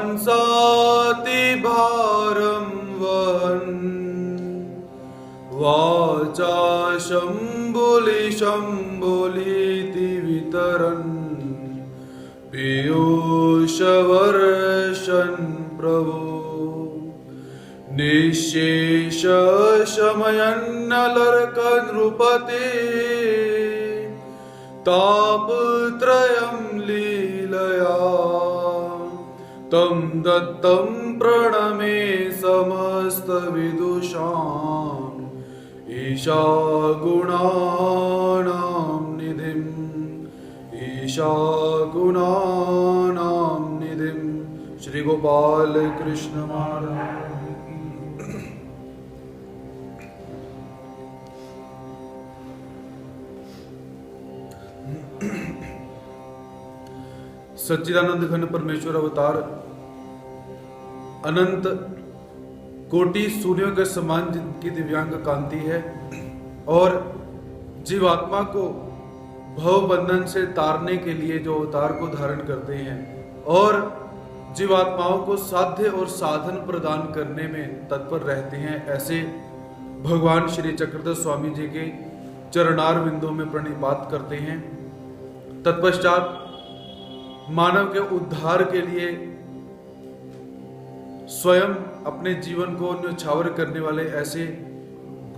हंसाति भारं वहन् वाचा शम्बुलिशम्बुलीति वितरन् पीयूषवर्षन् प्रभो निःशेष शमयन्नलर्क नृपते तापत्रयं लीलया तं दत्तं प्रणमे समस्तविदुषाम् ईशा गुणानां निधिम् ईशा गुणानां निधिम्। श्री गोपाल कृष्ण महाराज। सच्चिदानंद घन परमेश्वर अवतार अनंत कोटि सूर्यों के समान जिनकी दिव्यांग कांति है और जीवात्मा को भव बंधन से तारने के लिए जो अवतार को धारण करते हैं और जीवात्माओं को साध्य और साधन प्रदान करने में तत्पर रहते हैं, ऐसे भगवान श्री चक्रधर स्वामी जी के चरणार बिंदों में प्रणिपात करते हैं। तत्पश्चात मानव के उद्धार के लिए स्वयं अपने जीवन को न्यौछावर करने वाले ऐसे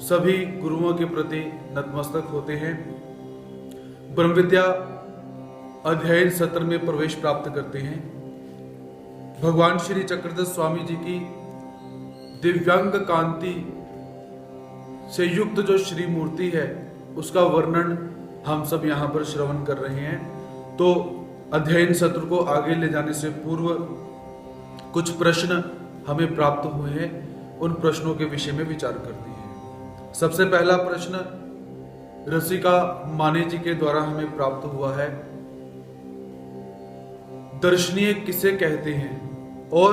सभी गुरुओं के प्रति नतमस्तक होते हैं। ब्रह्म विद्या अध्ययन सत्र में प्रवेश प्राप्त करते हैं। भगवान श्री चक्रधर स्वामी जी की दिव्यांग कांति से युक्त जो श्री मूर्ति है उसका वर्णन हम सब यहाँ पर श्रवण कर रहे हैं। तो अध्ययन सत्र को आगे ले जाने से पूर्व कुछ प्रश्न हमें प्राप्त हुए हैं, उन प्रश्नों के विषय में विचार करते हैं। सबसे पहला प्रश्न रसिका माने जी के द्वारा हमें प्राप्त हुआ है। दर्शनीय किसे कहते हैं और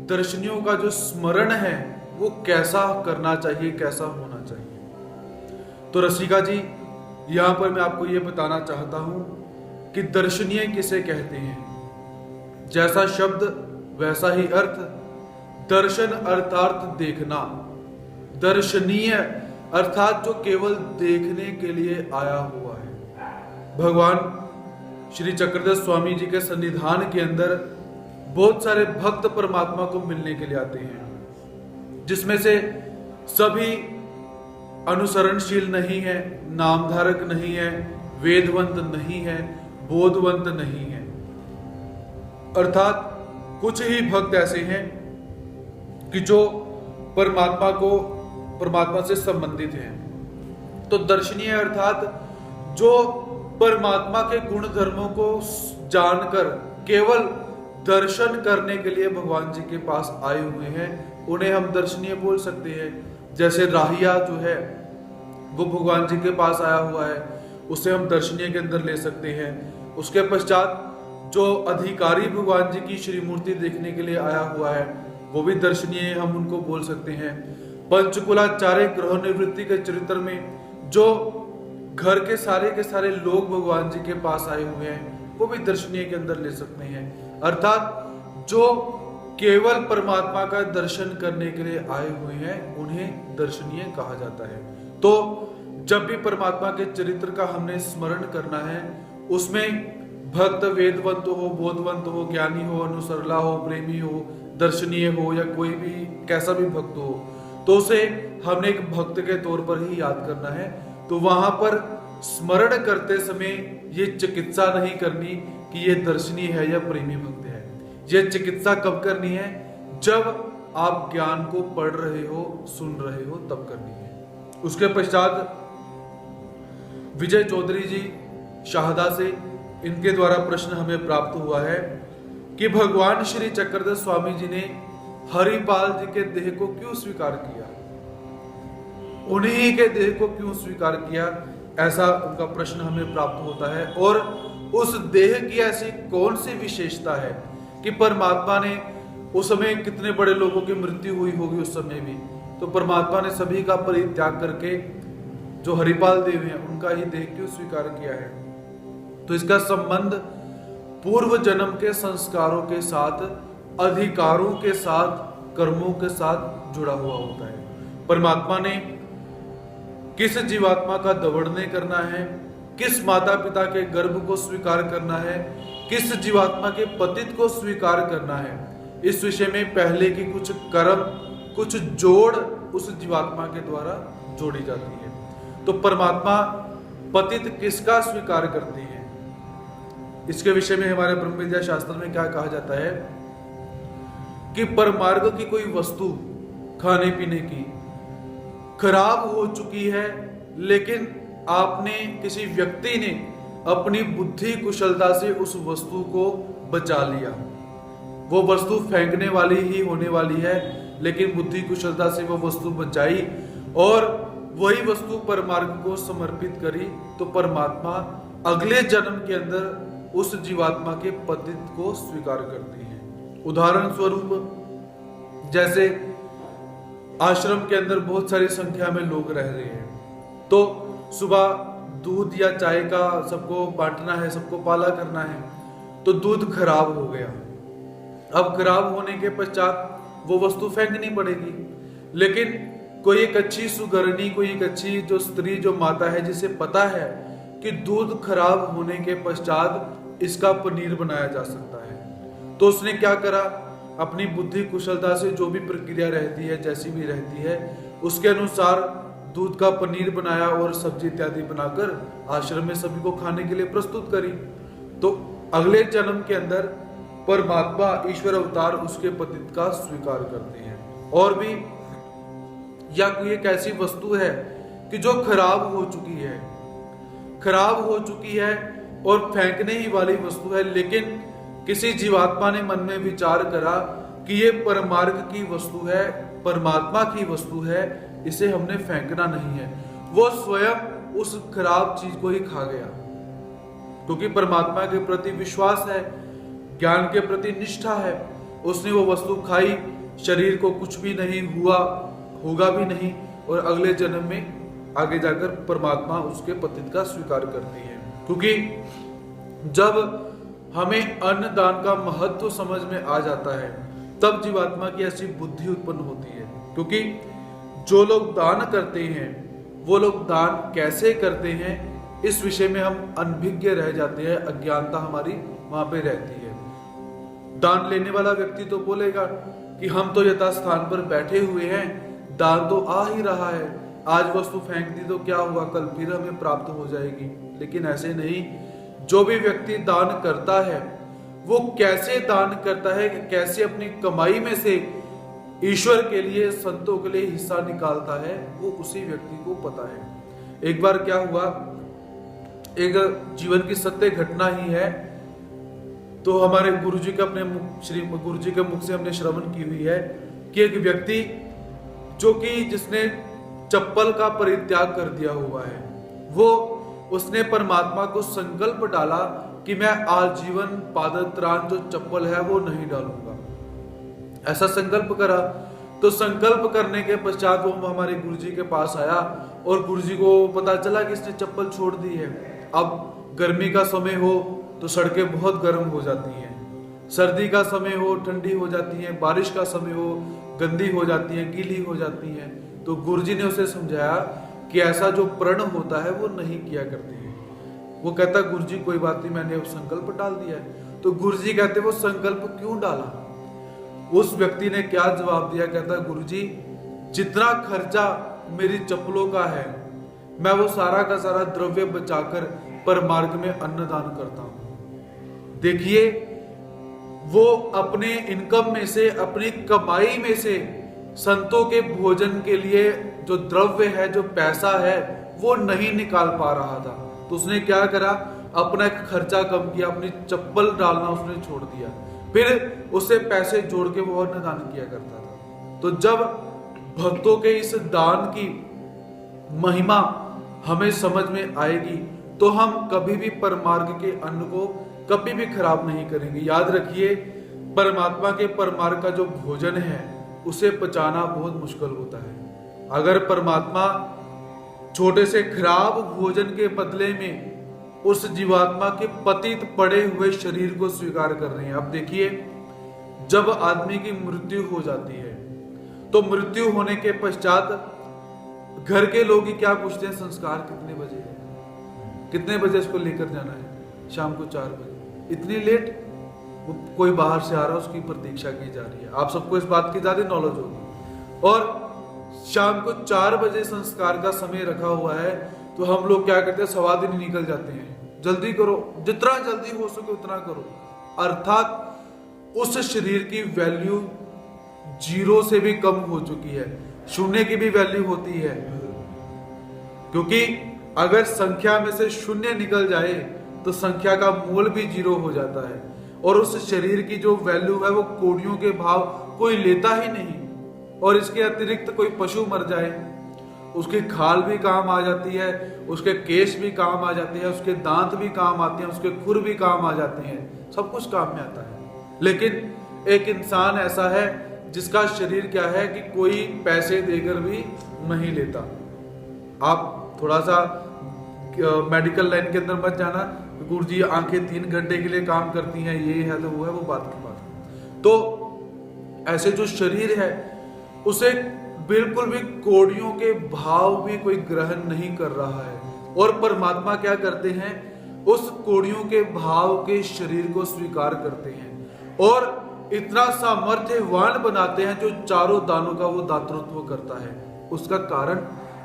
दर्शनियों का जो स्मरण है वो कैसा करना चाहिए, कैसा होना चाहिए। तो रसिका जी, यहां पर मैं आपको ये बताना चाहता हूं कि दर्शनीय किसे कहते हैं। जैसा शब्द वैसा ही अर्थ। दर्शन अर्थात देखना, दर्शनीय अर्थात जो केवल देखने के लिए आया हुआ है। भगवान श्री चक्रधर स्वामी जी के सन्निधान के अंदर बहुत सारे भक्त परमात्मा को मिलने के लिए आते हैं, जिसमें से सभी अनुसरणशील नहीं है, नामधारक नहीं है, वेदवंत नहीं है, बोधवंत नहीं है। अर्थात कुछ ही भक्त ऐसे हैं कि जो परमात्मा से संबंधित हैं। तो दर्शनीय अर्थात जो परमात्मा के गुण धर्मों को जानकर केवल दर्शन करने के लिए भगवान जी के पास आए हुए हैं, उन्हें हम दर्शनीय बोल सकते हैं। जैसे राहिया जो है वो भगवान जी के पास आया हुआ है, उसे हम दर्शनीय के अंदर ले सकते हैं। उसके पश्चात जो अधिकारी भगवान जी की श्री मूर्ति देखने के लिए आया हुआ है वो भी दर्शनीय हम उनको बोल सकते हैं। पंचकुलाचार्य गृह निवृत्ति के चरित्र में जो घर के सारे लोग भगवान जी के पास आए हुए हैं वो भी दर्शनीय के अंदर ले सकते हैं। अर्थात जो केवल परमात्मा का दर्शन करने के लिए आए हुए हैं उन्हें दर्शनीय कहा जाता है। तो जब भी परमात्मा के चरित्र का हमने स्मरण करना है, उसमें भक्त वेदवंत हो, बोधवंत हो, ज्ञानी हो, अनुसरला हो, प्रेमी हो, दर्शनीय हो या कोई भी कैसा भी भक्त हो, तो उसे हमने एक भक्त के तौर पर ही याद करना है। तो वहां पर स्मरण करते समय ये चिकित्सा नहीं करनी कि ये दर्शनीय है या प्रेमी भक्त है। ये चिकित्सा कब करनी है? जब आप ज्ञान को पढ़ रहे हो, सुन रहे हो, तब करनी है। उसके पश्चात विजय चौधरी जी शाहदा से इनके द्वारा प्रश्न हमें प्राप्त हुआ है कि भगवान श्री चक्रधर स्वामी जी ने हरिपाल जी के देह को क्यों स्वीकार किया, उन्हीं के देह को क्यों स्वीकार किया, ऐसा उनका प्रश्न हमें प्राप्त होता है। और उस देह की ऐसी कौन सी विशेषता है कि परमात्मा ने उस समय कितने बड़े लोगों की मृत्यु हुई होगी उस समय भी, तो परमात्मा ने सभी का परित्याग करके जो हरिपाल देव हैं उनका ही देह क्यों स्वीकार किया है। तो इसका संबंध पूर्व जन्म के संस्कारों के साथ अधिकारों के साथ, कर्मों के साथ जुड़ा हुआ होता है। परमात्मा ने किस जीवात्मा का दवड़ने करना है, किस माता पिता के गर्भ को स्वीकार करना है, किस जीवात्मा के पतित को स्वीकार करना है, इस विषय में पहले की कुछ कर्म, कुछ जोड़ उस जीवात्मा के द्वारा जोड़ी जाती है। तो परमात्मा पतित किसका स्वीकार करती है, इसके विषय में हमारे ब्रह्म विद्या शास्त्र में क्या कहा जाता है कि परमार्ग की कोई वस्तु खाने पीने की खराब हो चुकी है, लेकिन आपने, किसी व्यक्ति ने अपनी बुद्धि कुशलता से उस वस्तु को बचा लिया। वो वस्तु फेंकने वाली ही होने वाली है, लेकिन बुद्धि कुशलता से वो वस्तु बचाई और वही वस्तु परमार्ग को समर्पित करी, तो परमात्मा अगले जन्म के अंदर उस जीवात्मा के पतित को स्वीकार करती है। उदाहरण स्वरूप, जैसे आश्रम के अंदर बहुत सारी संख्या में लोग रह रहे हैं, तो सुबह दूध या चाय का सबको बांटना है, सबको पाला करना है, तो दूध खराब हो गया। अब खराब होने के पश्चात वो वस्तु फेंकनी पड़ेगी, लेकिन कोई एक अच्छी सुगरनी, कोई एक अच्छी जो स्त्री, जो माता है, जिसे पता है कि दूध खराब होने के पश्चात इसका पनीर बनाया जा सकता है, तो उसने क्या करा, अपनी बुद्धि कुशलता से जो भी प्रक्रिया रहती है, जैसी भी रहती है, उसके अनुसार दूध का पनीर बनाया और सब्जी इत्यादि बनाकर आश्रम में सभी को खाने के लिए प्रस्तुत करी। तो अगले जन्म के अंदर परमात्मा ईश्वर अवतार उसके पतित का स्वीकार करते हैं। और भी, या कोई एक ऐसी वस्तु है कि जो खराब हो चुकी है, खराब हो चुकी है और फेंकने ही वाली वस्तु है, लेकिन किसी जीवात्मा ने मन में विचार करा कि ये परमार्ग की वस्तु है, परमात्मा की वस्तु है, इसे हमने फेंकना नहीं है। वो स्वयं उस खराब चीज को ही खा गया, क्योंकि परमात्मा के प्रति विश्वास है, ज्ञान के प्रति निष्ठा है। उसने वो वस्तु खाई, शरीर को कुछ भी नहीं हुआ, होगा भी नहीं, और अगले जन्म में आगे जाकर परमात्मा उसके पतित का स्वीकार करती है। क्योंकि जब हमें अन्न दान का महत्व समझ में आ जाता है, तब जीवात्मा की ऐसी बुद्धि उत्पन्न होती है। क्योंकि जो लोग दान करते हैं, वो लोग दान कैसे करते हैं, इस विषय में हम अनभिज्ञ रह जाते हैं, अज्ञानता हमारी वहां पे रहती है। दान लेने वाला व्यक्ति तो बोलेगा कि हम तो यथास्थान पर बैठे हुए हैं, दान तो आ ही रहा है, आज वस्तु फेंक दी तो क्या हुआ, कल फिर हमें प्राप्त हो जाएगी। लेकिन ऐसे नहीं, जो भी व्यक्ति दान करता है, वो कैसे दान करता है, कैसे अपनी कमाई में से ईश्वर के लिए, संतों के लिए हिस्सा निकालता है, वो उसी व्यक्ति को पता है। एक बार क्या हुआ, एक जीवन की सत्य घटना ही है, तो हमारे गुरुजी के अपने श्री गुरुजी के मुख से हमने श्रवण की हुई है कि एक व्यक्ति जो कि जिसने चप्पल का परित्याग कर दिया हुआ है, वो उसने परमात्मा को संकल्प डाला कि मैं आजीवन पादत्राण जो चप्पल है वो नहीं डालूंगा। ऐसा संकल्प करा, तो संकल्प करने के पश्चात वो हमारे गुरुजी के पास आया और गुरुजी को पता चला कि इसने चप्पल छोड़ दी है। अब गर्मी का समय हो तो सड़कें बहुत गर्म हो जाती हैं, सर्दी का समय हो ठंडी हो जाती है, बारिश का समय हो गंदी हो जाती है, गीली हो जाती है। तो गुरुजी ने उसे समझाया कि ऐसा जो प्रण होता है वो नहीं किया करते हैं। वो कहता गुरुजी कोई बात नहीं, मैंने संकल्प डाल दिया है। तो गुरुजी कहते वो संकल्प क्यों डाला? उस व्यक्ति ने क्या जवाब दिया, कहता गुरुजी जितना खर्चा मेरी चप्पलों का है, मैं वो सारा का सारा द्रव्य बचाकर परमार्ग में अन्नदान करता हूं। देखिए, वो अपने इनकम में से, अपनी कमाई में से संतों के भोजन के लिए जो द्रव्य है, जो पैसा है, वो नहीं निकाल पा रहा था। तो उसने क्या करा, अपना खर्चा कम किया, अपनी चप्पल डालना उसने छोड़ दिया, फिर उससे पैसे जोड़ के वो अन्नदान किया करता था। तो जब भक्तों के इस दान की महिमा हमें समझ में आएगी, तो हम कभी भी परमार्ग के अन्न को कभी भी खराब नहीं करेंगे। याद रखिए, परमात्मा के परमार्ग का जो भोजन है उसे पचाना बहुत मुश्किल होता है। अगर परमात्मा छोटे से खराब भोजन के बदले में उस जीवात्मा के पतित पड़े हुए शरीर को स्वीकार कर रहे हैं। अब देखिए, जब आदमी की मृत्यु हो जाती है, तो मृत्यु होने के पश्चात घर के लोग ही क्या पूछते हैं, संस्कार कितने बजे है, कितने बजे इसको लेकर जाना है, शाम को 4 बजे। इतनी लेट? कोई बाहर से आ रहा है, उसकी प्रतीक्षा की जा रही है। आप सबको इस बात की ज्यादा नॉलेज होगी। और शाम को 4 बजे संस्कार का समय रखा हुआ है, तो हम लोग क्या करते हैं, सवा दिन निकल जाते हैं, जल्दी करो, जितना जल्दी हो सके उतना करो। अर्थात उस शरीर की वैल्यू 0 से भी कम हो चुकी है, 0 की भी वैल्यू होती है। क्योंकि अगर संख्या में से 0 निकल जाए तो संख्या का मूल भी 0 हो जाता है, और उस शरीर की जो वैल्यू है वो कोड़ियों के भाव कोई लेता ही नहीं। और इसके अतिरिक्त कोई पशु मर जाए, उसकी खाल भी काम आ जाती है, उसके केश भी काम आ जाते हैं, उसके दांत भी काम आते हैं, उसके खुर भी काम आ जाते हैं, सब कुछ काम में आता है। लेकिन एक इंसान ऐसा है जिसका शरीर क्या है कि कोई पैसे देकर भी नहीं लेता। आप थोड़ा सा मेडिकल लाइन के अंदर मत जाना, गुरुजी आंखें 3 घंटे के लिए काम करती हैं, ये है तो वो है, वो बात की बात। तो ऐसे जो शरीर है उसे बिल्कुल भी कोड़ियों के भाव भी कोई ग्रहण नहीं कर रहा है। और परमात्मा क्या करते हैं, उस कोड़ियों के भाव के शरीर को स्वीकार करते हैं और इतना सामर्थ्यवान बनाते हैं जो चारों दानों का वो दातृत्व करता है। उसका कारण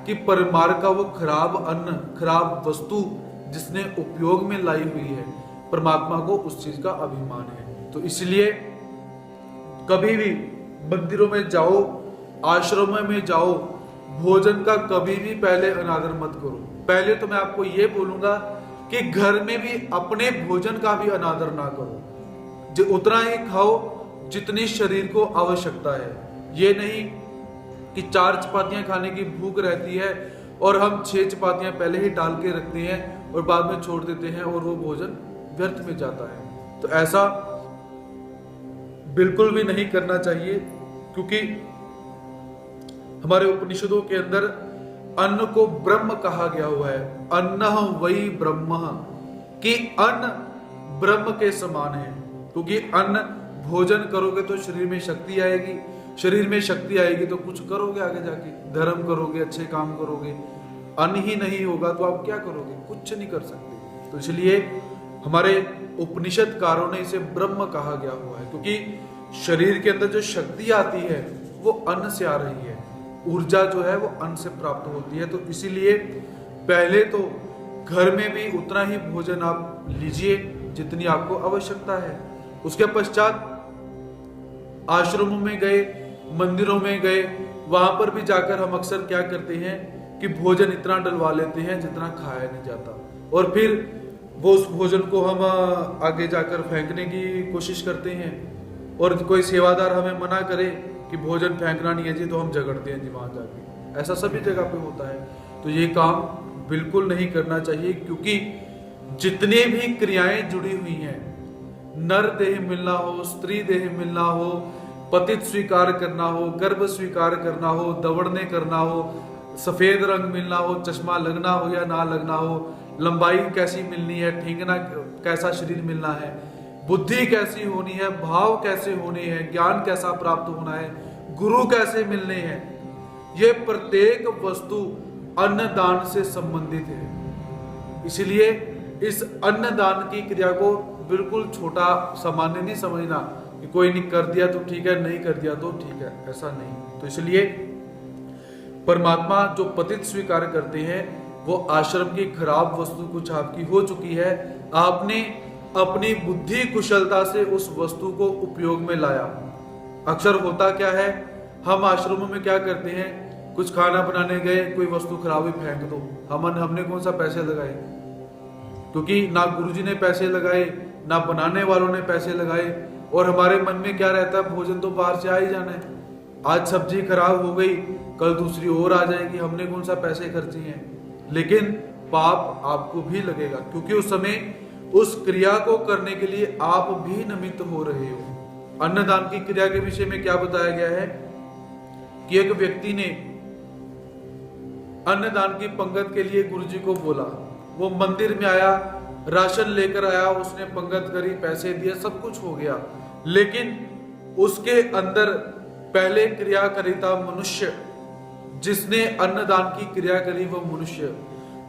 कि परमार का वो खराब अन्न, खराब वस्तु जिसने उपयोग में लाई हुई है, परमात्मा को उस चीज का अभिमान है। तो इसलिए कभी भी मंदिरों में जाओ, आश्रमों में जाओ, भोजन का कभी भी पहले अनादर मत करो। पहले तो मैं आपको ये बोलूंगा कि घर में भी अपने भोजन का भी अनादर ना करो, जो उतना ही खाओ जितनी शरीर को आवश्यकता है। ये नहीं कि 4 चपातियां खाने की भूख रहती है और हम 6 चपातियां पहले ही डाल के रखते हैं और बाद में छोड़ देते हैं और वो भोजन व्यर्थ में जाता है। तो ऐसा बिल्कुल भी नहीं करना चाहिए, क्योंकि हमारे उपनिषदों के अंदर अन्न को ब्रह्म कहा गया हुआ है। अन्न वही ब्रह्म, कि अन्न ब्रह्म के समान है। क्योंकि अन्न भोजन करोगे तो शरीर में शक्ति आएगी, शरीर में शक्ति आएगी तो कुछ करोगे, आगे जाके धर्म करोगे, अच्छे काम करोगे। अन्न ही नहीं होगा तो आप क्या करोगे, कुछ नहीं कर सकते। तो इसलिए हमारे उपनिषदकारों ने इसे ब्रह्म कहा गया हुआ है, क्योंकि शरीर के अंदर जो शक्ति आती है वो अन्न से आ रही है, ऊर्जा जो है वो अन्न से प्राप्त होती है। तो इसीलिए पहले तो घर में भी उतना ही भोजन आप लीजिए जितनी आपको आवश्यकता है। उसके पश्चात आश्रमों में गए, मंदिरों में गए, वहां पर भी जाकर हम अक्सर क्या करते हैं कि भोजन इतना डलवा लेते हैं जितना खाया नहीं जाता, और फिर वो उस भोजन को हम आगे जाकर फेंकने की कोशिश करते हैं। और कोई सेवादार हमें मना करे कि भोजन फेंकना नहीं है जी, तो हम झगड़ते हैं जी वहां जाके। ऐसा सभी जगह पे होता है। तो ये काम बिल्कुल नहीं करना चाहिए, क्योंकि जितने भी क्रियाएं जुड़ी हुई हैं, नर देह मिलना हो, स्त्री देह मिलना हो, पतित स्वीकार करना हो, गर्भ स्वीकार करना हो, दवड़ने करना हो, सफेद रंग मिलना हो, चश्मा लगना हो या ना लगना हो, लंबाई कैसी मिलनी है, ठेंगना कैसा शरीर मिलना है, बुद्धि कैसी होनी है, भाव कैसे होने हैं, ज्ञान कैसा प्राप्त होना है, गुरु कैसे मिलने हैं, ये प्रत्येक वस्तु अन्नदान से संबंधित है। इसलिए इस अन्नदान की क्रिया को बिल्कुल छोटा सामान्य नहीं समझना कि कोई नहीं कर दिया तो ठीक है, नहीं कर दिया तो ठीक है, ऐसा नहीं। तो इसलिए परमात्मा जो पतित स्वीकार करते हैं वो आश्रम की खराब वस्तु कुछ आपकी हो चुकी है, आपने अपनी बुद्धि कुशलता से उस वस्तु को उपयोग में लाया। अक्सर होता क्या है, हम आश्रमों में क्या करते हैं, कुछ खाना बनाने गए, कोई वस्तु खराब हुई फेंक दो। हमने कौन सा पैसे लगाए, क्योंकि ना गुरुजी ने पैसे लगाए, ना बनाने वालों ने पैसे लगाए, और हमारे मन में क्या रहता है, भोजन तो बाहर से आ ही जाना है। आज सब्जी खराब हो गई, कल दूसरी और आ जाएगी, हमने कौन सा पैसे खर्चे हैं। लेकिन पाप आपको भी लगेगा, क्योंकि उस समय उस क्रिया को करने के लिए आप भी निमित्त हो रहे हो। अन्नदान की क्रिया के विषय में क्या बताया गया है कि एक व्यक्ति ने अन्नदान की पंगत के लिए गुरुजी को बोला। वो मंदिर में आया, राशन लेकर आया, उसने पंगत करी, पैसे दिए, सब कुछ हो गया। लेकिन उसके अंदर पहले क्रिया करेता मनुष्य, जिसने अन्नदान की क्रिया करी वो मनुष्य,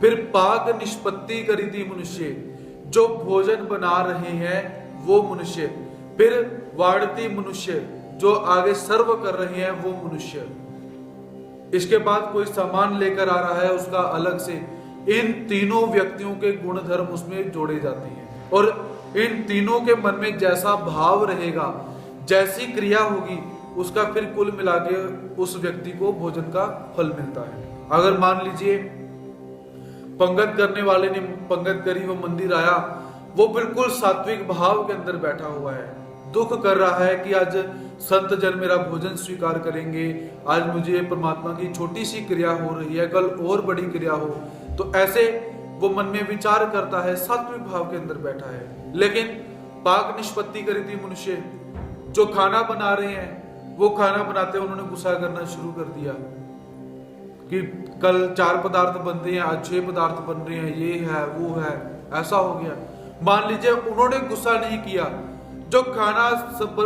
फिर पाक निष्पत्ति करी थी मनुष्य, जो भोजन बना रहे हैं वो मनुष्य, फिर वाड़ती मनुष्य, जो आगे सर्व कर रहे हैं वो मनुष्य। इसके बाद कोई सामान लेकर आ रहा है उसका अलग से। इन तीनों व्यक्तियों के गुण धर्म उसमें जोड़े जाते हैं और इन तीनों के मन में जैसा भाव रहेगा, जैसी क्रिया होगी, उसका फिर कुल मिला के उस व्यक्ति को भोजन का फल मिलता है। अगर मान लीजिए पंगत करने वाले ने पंगत करी, वो मंदिर आया, वो बिल्कुल सात्विक भाव के अंदर बैठा हुआ है, दुख कर रहा है कि आज संत जन मेरा भोजन स्वीकार करेंगे, आज मुझे परमात्मा की छोटी सी क्रिया हो रही है, कल और बड़ी क्रिया हो, तो ऐसे वो मन में विचार करता है, सात्विक भाव के अंदर बैठा है। लेकिन पाक निष्पत्ति करी थी मनुष्य, जो खाना बना रहे हैं, वो खाना बनाते उन्होंने गुस्सा करना शुरू कर दिया कि कल 4 पदार्थ बन रहे हैं, आज 6 पदार्थ बन रहे हैं, ये है वो है, ऐसा हो गया। मान लीजिए उन्होंने गुस्सा नहीं किया, जो खाना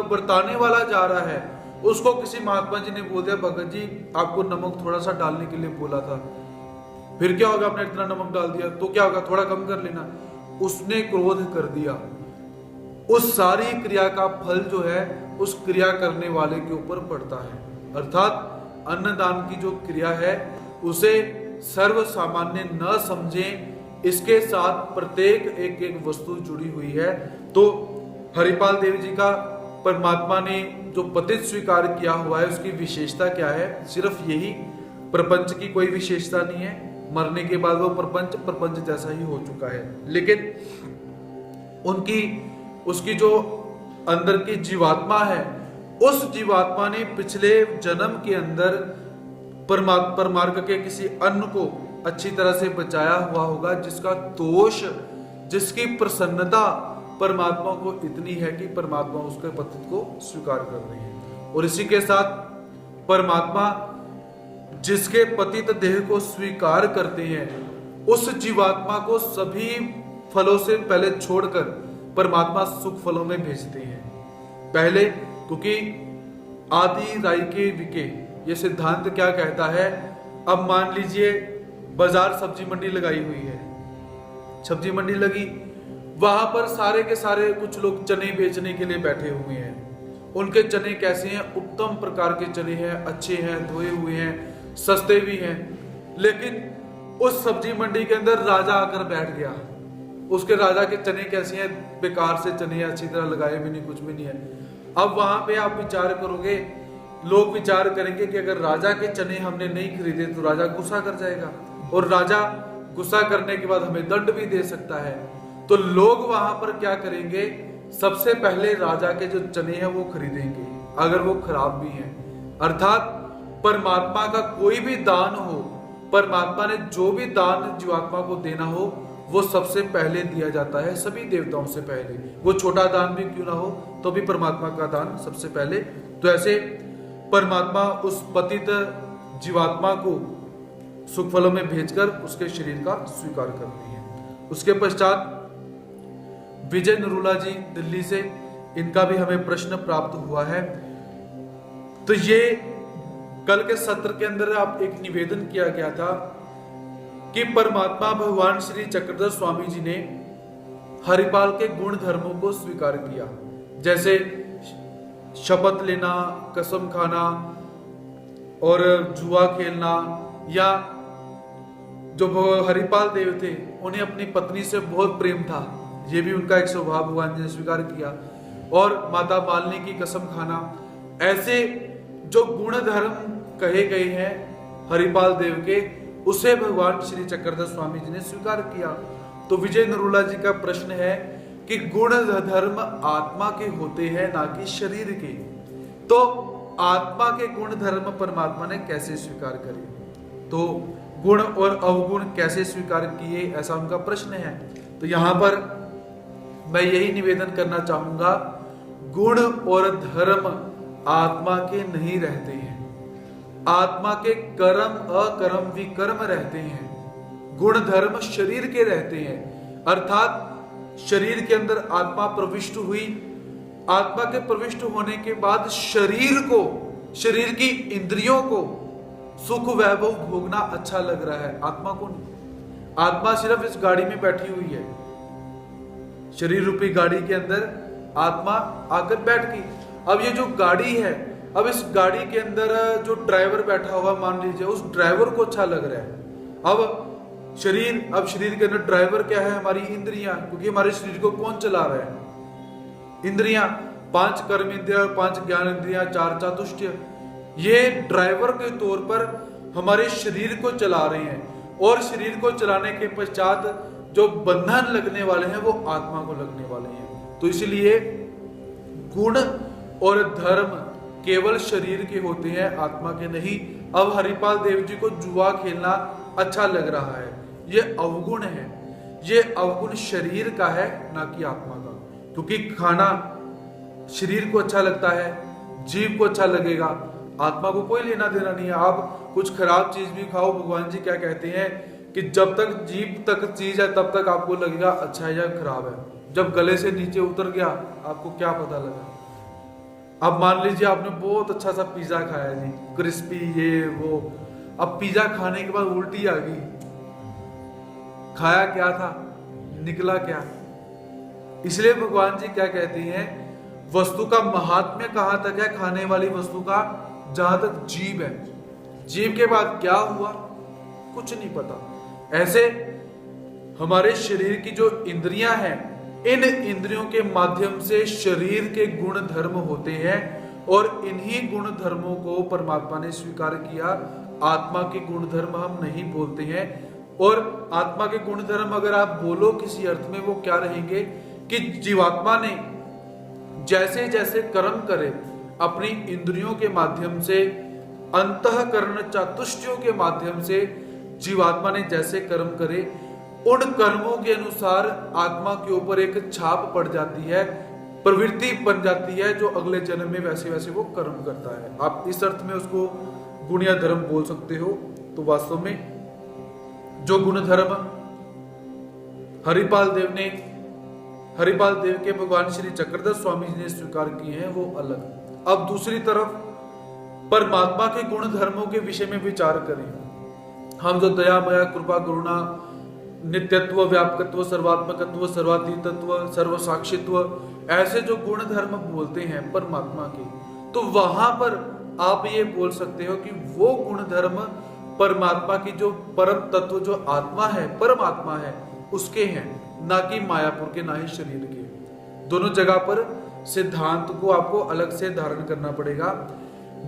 बरताने वाला जा रहा है उसको किसी महात्मा जी ने बोल दिया, भगत जी आपको नमक थोड़ा सा डालने के लिए बोला था, फिर क्या होगा, आपने इतना नमक डाल दिया तो क्या होगा, थोड़ा कम कर लेना। उसने क्रोध कर दिया, उस सारी क्रिया का फल जो है उस क्रिया करने वाले के ऊपर पड़ता है। अर्थात अन्नदान की जो क्रिया है उसे सर्व सामान्य न समझें, इसके साथ प्रत्येक एक एक वस्तु जुड़ी हुई है। तो हरिपाल देव जी का परमात्मा ने जो पतित स्वीकार किया हुआ है उसकी विशेषता क्या है? सिर्फ यही, प्रपंच की कोई विशेषता नहीं है। मरने के बाद वो प्रपंच जैसा ही हो चुका है, लेकिन उसकी जो अंदर की जीवात्मा है, उस जीवात्मा ने पिछले जन्म के अंदर परमार्ग के किसी अन्न को अच्छी तरह से बचाया हुआ होगा, जिसका दोष, जिसकी प्रसन्नता परमात्मा को इतनी है कि परमात्मा उसके पतित को स्वीकार कर रहे हैं। और इसी के साथ परमात्मा जिसके पतित देह को स्वीकार करते हैं, उस जीवात्मा को सभी फलों से पहले छोड़कर परमात्मा सुख फलों में भेजते हैं। पहले, क्योंकि आदि राई के विके, ये सिद्धांत क्या कहता है? अब मान लीजिए बाजार सब्जी मंडी लगाई हुई है, सब्जी मंडी लगी, वहां पर सारे के सारे कुछ लोग चने बेचने के लिए बैठे हुए हैं। उनके चने कैसे हैं? उत्तम प्रकार के चने हैं, अच्छे हैं, धोए हुए हैं, सस्ते भी हैं। लेकिन उस सब्जी मंडी के अंदर राजा आकर बैठ गया, उसके राजा के चने कैसे हैं? बेकार से चने, अच्छी तरह लगाए भी नहीं, कुछ भी नहीं है। अब वहां पे आप विचार करोगे, लोग विचार करेंगे कि अगर राजा के चने हमने नहीं खरीदे तो राजा गुस्सा कर जाएगा, और राजा गुस्सा करने के बाद हमें दंड भी दे सकता है। तो लोग वहां पर क्या करेंगे? सबसे पहले राजा के जो चने हैं वो खरीदेंगे, अगर वो खराब भी हैं। अर्थात परमात्मा का कोई भी दान हो, परमात्मा ने जो भी दान जीवात्मा को देना हो, वो सबसे पहले दिया जाता है, सभी देवताओं से पहले। वो छोटा दान भी क्यों ना हो, तो भी परमात्मा का दान सबसे पहले। तो ऐसे परमात्मा उस पतित जीवात्मा को सुख फलों में भेजकर उसके शरीर का स्वीकार करती है। उसके पश्चात विजय नरूला जी दिल्ली से, इनका भी हमें प्रश्न प्राप्त हुआ है। तो ये कल के सत्र के अंदर आप एक निवेदन किया गया था कि परमात्मा भगवान श्री चक्रधर स्वामी जी ने हरिपाल के गुण धर्मों को स्वीकार किया, जैसे शपथ लेना, कसम खाना और जुआ खेलना, या जो हरिपाल देव थे उन्हें अपनी पत्नी से बहुत प्रेम था, ये भी उनका एक स्वभाव भगवान जी ने स्वीकार किया, और माता मालिनी की कसम खाना। ऐसे जो गुण धर्म कहे गए हैं हरिपाल देव के, उसे भगवान श्री चक्रधर स्वामी जी ने स्वीकार किया। तो विजय नरूला जी का प्रश्न है कि गुण धर्म आत्मा के होते हैं, ना कि शरीर के, तो आत्मा के गुण धर्म परमात्मा ने कैसे स्वीकार करे? तो गुण और अवगुण कैसे स्वीकार किए, ऐसा उनका प्रश्न है। तो यहां पर मैं यही निवेदन करना चाहूंगा, गुण और धर्म आत्मा के नहीं रहते हैं, आत्मा के कर्म अकर्म विकर्म रहते हैं। गुण धर्म शरीर के रहते हैं, अर्थात शरीर के अंदर आत्मा प्रविष्ट हुई, आत्मा के प्रविष्ट होने के बाद शरीर को, शरीर की इंद्रियों को सुख वैभव भोगना अच्छा लग रहा है, आत्मा को नहीं। आत्मा सिर्फ इस गाड़ी में बैठी हुई है, शरीर रूपी गाड़ी के अंदर आत्मा आकर बैठ गई। अब ये जो गाड़ी है, अब इस गाड़ी के अंदर जो ड्राइवर बैठा हुआ, मान लीजिए उस ड्राइवर को अच्छा लग रहा है। अब शरीर के अंदर ड्राइवर क्या है? हमारी इंद्रियां, क्योंकि हमारे शरीर को कौन चला रहा है? इंद्रियां, 5 कर्म इंद्रियां, 5 ज्ञान इंद्रियां, 4 चातुष्टय, ये ड्राइवर के तौर पर हमारे शरीर को चला रहे हैं। और शरीर को चलाने के पश्चात जो बंधन लगने वाले हैं वो आत्मा को लगने वाले हैं। तो इसलिए गुण और धर्म केवल शरीर के होते हैं, आत्मा के नहीं। अब हरिपाल देव जी को जुआ खेलना अच्छा लग रहा है, ये अवगुण है, ये अवगुण शरीर का है, ना कि आत्मा का। क्योंकि खाना शरीर को अच्छा लगता है, जीव को अच्छा लगेगा, आत्मा को कोई लेना देना नहीं है। आप कुछ खराब चीज भी खाओ, भगवान जी क्या कहते हैं कि जब तक जीभ तक चीज है तब तक आपको लगेगा अच्छा है या खराब है। जब गले से नीचे उतर गया आपको क्या पता लगा? अब मान लीजिए आपने बहुत अच्छा सा पिज्जा खाया जी, क्रिस्पी ये वो, अब पिज्जा खाने के बाद उल्टी आ गई, खाया क्या था, निकला क्या? इसलिए भगवान जी क्या कहते हैं, वस्तु का महात्म्य कहां तक है? खाने वाली वस्तु का, जहां तक जीभ है। जीभ के बाद क्या हुआ कुछ नहीं पता। ऐसे हमारे शरीर की जो इंद्रियां हैं, इन इंद्रियों के माध्यम से शरीर के गुण धर्म होते हैं, और इन्हीं गुण धर्मों को परमात्मा ने स्वीकार किया। आत्मा के गुण धर्म हम नहीं बोलते हैं। और आत्मा के गुण धर्म अगर आप बोलो किसी अर्थ में, वो क्या रहेंगे कि जीवात्मा ने जैसे जैसे कर्म करे अपनी इंद्रियों के माध्यम से, अंतःकरण चातुष्टयों के माध्यम से जीवात्मा ने जैसे कर्म करे, उन कर्मों के अनुसार आत्मा के ऊपर एक छाप पड़ जाती है, प्रवृत्ति बन जाती है, जो अगले जन्म में वैसे वैसे वो कर्म करता है। आप इस अर्थ में उसको गुण या धर्म बोल सकते हो। तो वास्तव में जो गुण धर्म हरिपाल देव के भगवान श्री चक्रधर स्वामी जी ने स्वीकार किए हैं वो अलग। अब दूसरी तरफ परमात्मा के गुण धर्मों के विषय में विचार करें। हम जो दया, माया, कृपा, करुणा, नित्यत्व, व्यापकत्व, सर्वात्मकत्व, सर्वातीतत्व, सर्वसाक्षित्व, ऐसे जो गुण धर्म बोलते हैं परमात्मा के, तो वहां पर आप ये बोल सकते हो कि वो गुण धर्म परमात्मा की जो परम तत्व जो आत्मा है, परमात्मा है, उसके हैं, ना कि मायापुर के, ना ही शरीर के। दोनों जगह पर सिद्धांत को आपको अलग से धारण करना पड़ेगा।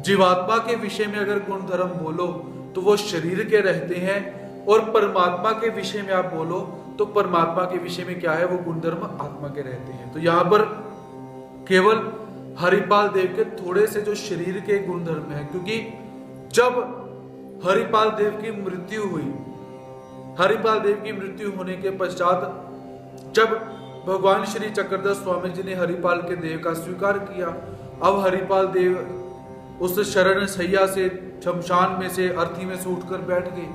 जीवात्मा के विषय में अगर गुण धर्म बोलो तो वो शरीर के रहते हैं, और परमात्मा के विषय में आप बोलो तो परमात्मा के विषय में क्या है, वो गुण धर्म आत्मा के रहते हैं। तो यहां पर केवल हरिपाल देव के थोड़े से जो शरीर के गुण धर्म है, क्योंकि जब हरिपाल देव की मृत्यु हुई, हरिपाल देव की मृत्यु होने के पश्चात जब भगवान श्री चक्रधर स्वामी जी ने हरिपाल के देव का स्वीकार किया, अब हरिपाल देव उस शरण सैया से, शमशान में से, अर्थी में से उठकर बैठ गए,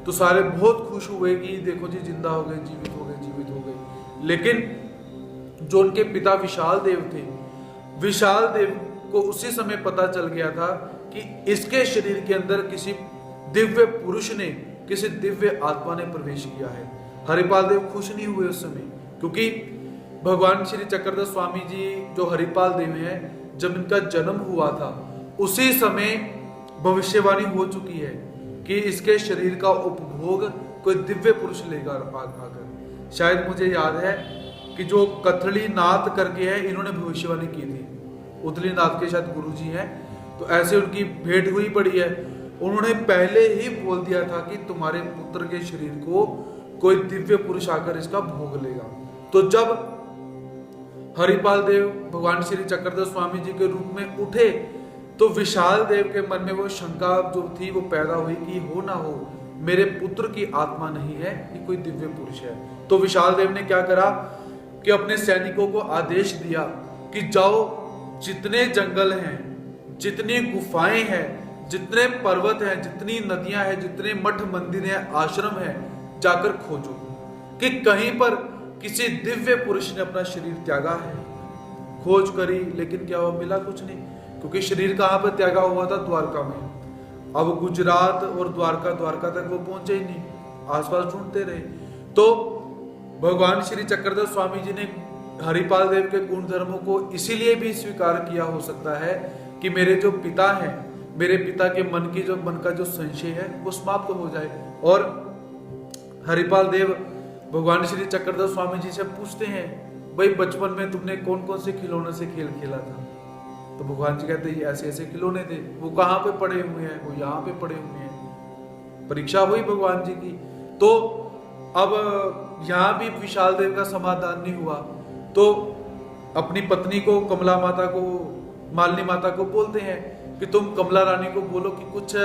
तो सारे बहुत खुश हुए कि देखो जी जिंदा हो गए, जीवित हो गए, जीवित हो गए। लेकिन जो उनके पिता विशाल देव थे, विशाल देव को उसी समय पता चल गया था कि इसके शरीर के अंदर किसी दिव्य पुरुष ने, किसी दिव्य आत्मा ने प्रवेश किया है। हरिपाल देव खुश नहीं हुए उस समय, क्योंकि भगवान श्री चक्रधर स्वामी जी जो हरिपाल देव हैं, जब इनका जन्म हुआ था उसी समय भविष्यवाणी हो चुकी है कि इसके शरीर का उपभोग कोई दिव्य पुरुष लेगा आकर। शायद मुझे याद है कि जो कथली नाथ करके है, इन्होंने भविष्यवाणी की थी, उथली नाथ के शायद गुरु जी हैं, तो ऐसे उनकी भेंट हुई पड़ी है। उन्होंने पहले ही बोल दिया था कि तुम्हारे पुत्र के शरीर को कोई दिव्य पुरुष आकर इसका भोग लेगा। तो जब हरिपाल देव भगवान श्री चक्रधर स्वामी जी के रूप में उठे, तो विशाल देव के मन में वो शंका जो थी वो पैदा हुई कि हो ना हो मेरे पुत्र की आत्मा नहीं है, ये कोई दिव्य पुरुष है। तो विशाल देव ने क्या करा कि अपने सैनिकों को आदेश दिया कि जाओ, जितने जंगल हैं, जितनी गुफाएं हैं, जितने पर्वत हैं, जितनी नदियां हैं, जितने मठ मंदिर हैं, आश्रम हैं, जाकर खोजो कि कहीं पर किसी दिव्य पुरुष ने अपना शरीर त्यागा है। खोज करी, लेकिन क्या हुआ, मिला कुछ नहीं, क्योंकि शरीर कहाँ पर त्यागा हुआ था, द्वारका में। अब गुजरात और द्वारका तक वो पहुंचे ही नहीं, आसपास ढूंढते रहे। तो भगवान श्री चक्रधर स्वामी जी ने हरिपाल देव के गुण धर्मों को इसीलिए भी स्वीकार किया हो सकता है कि मेरे जो पिता हैं, मेरे पिता के मन का जो संशय है वो समाप्त हो जाए। और हरिपाल देव भगवान श्री चक्रधर स्वामी जी से पूछते हैं, भाई बचपन में तुमने कौन कौन से खिलौने से खेल खेला था? तो भगवान जी कहते हैं ऐसे ऐसे खिलौने थे। वो कहाँ पे पड़े हुए हैं? वो यहाँ पे पड़े हुए हैं। परीक्षा हुई भगवान जी की। तो अब यहाँ भी विशाल देव का समाधान नहीं हुआ, तो अपनी पत्नी को, कमला माता को, मालिनी माता को बोलते हैं कि तुम कमला रानी को बोलो कि कुछ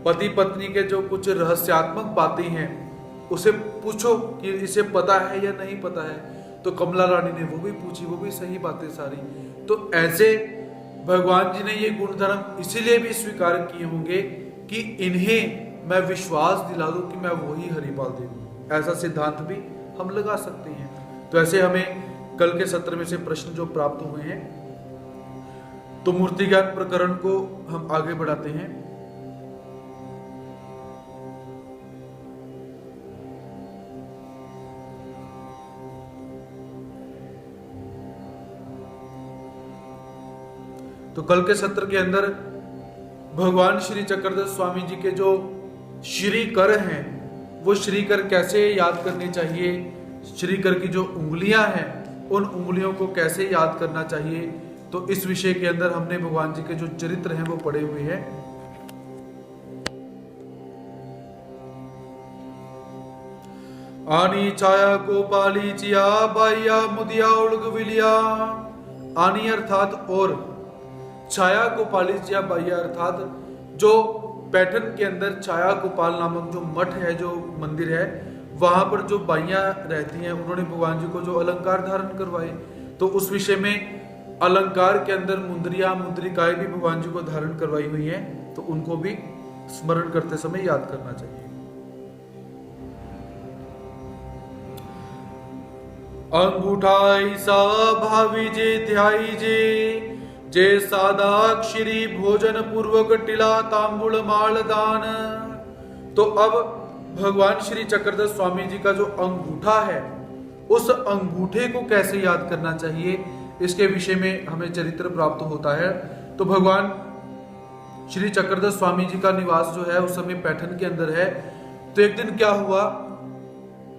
पति पत्नी के जो कुछ रहस्यात्मक बातें हैं उसे पूछो कि इसे पता है या नहीं पता है। तो कमला रानी ने वो भी पूछी, वो भी सही बातें सारी। तो ऐसे भगवान जी ने ये गुण धर्म इसीलिए भी स्वीकार किए होंगे कि इन्हें मैं विश्वास दिला दूं कि मैं वही हरिपाल देव हूं। ऐसा सिद्धांत भी हम लगा सकते हैं। तो ऐसे हमें कल के सत्र में से प्रश्न जो प्राप्त हुए हैं, तो मूर्ति ज्ञान प्रकरण को हम आगे बढ़ाते हैं। तो कल के सत्र के अंदर भगवान श्री चक्रधर स्वामी जी के जो श्री कर हैं, वो श्री कर कैसे याद करने चाहिए, श्री कर की जो उंगलियां हैं उन उंगलियों को कैसे याद करना चाहिए, तो इस विषय के अंदर हमने भगवान जी के जो चरित्र हैं वो पढ़े हुए हैं। आनी छाया गोपाली चिया बाइया मुदिया उड़ग विलिया। आनी अर्थात और, छाया गोपाली चिया बाइया अर्थात जो पैठन के अंदर छाया गोपाल नामक जो मठ है, जो मंदिर है, वहां पर जो बाइयां रहती हैं उन्होंने भगवान जी को जो अलंकार धारण करवाए। तो उस विषय में अलंकार के अंदर मुंदरिया मुंदरिकाएं भी भगवान जी को धारण करवाई हुई हैं, तो उनको भी स्मरण करते समय याद करना चाहिए। अंगूठाई सा भावी जे ध्याई जे सादाक्षरी भोजन पूर्वक टिला तांबुल माल दान। तो अब भगवान श्री चक्रधर स्वामी जी का जो अंगूठा है, उस अंगूठे को कैसे याद करना चाहिए, इसके विषय में हमें चरित्र प्राप्त होता है। तो भगवान श्री चक्रधर स्वामी जी का निवास जो है उस समय पैठन के अंदर है। तो एक दिन क्या हुआ,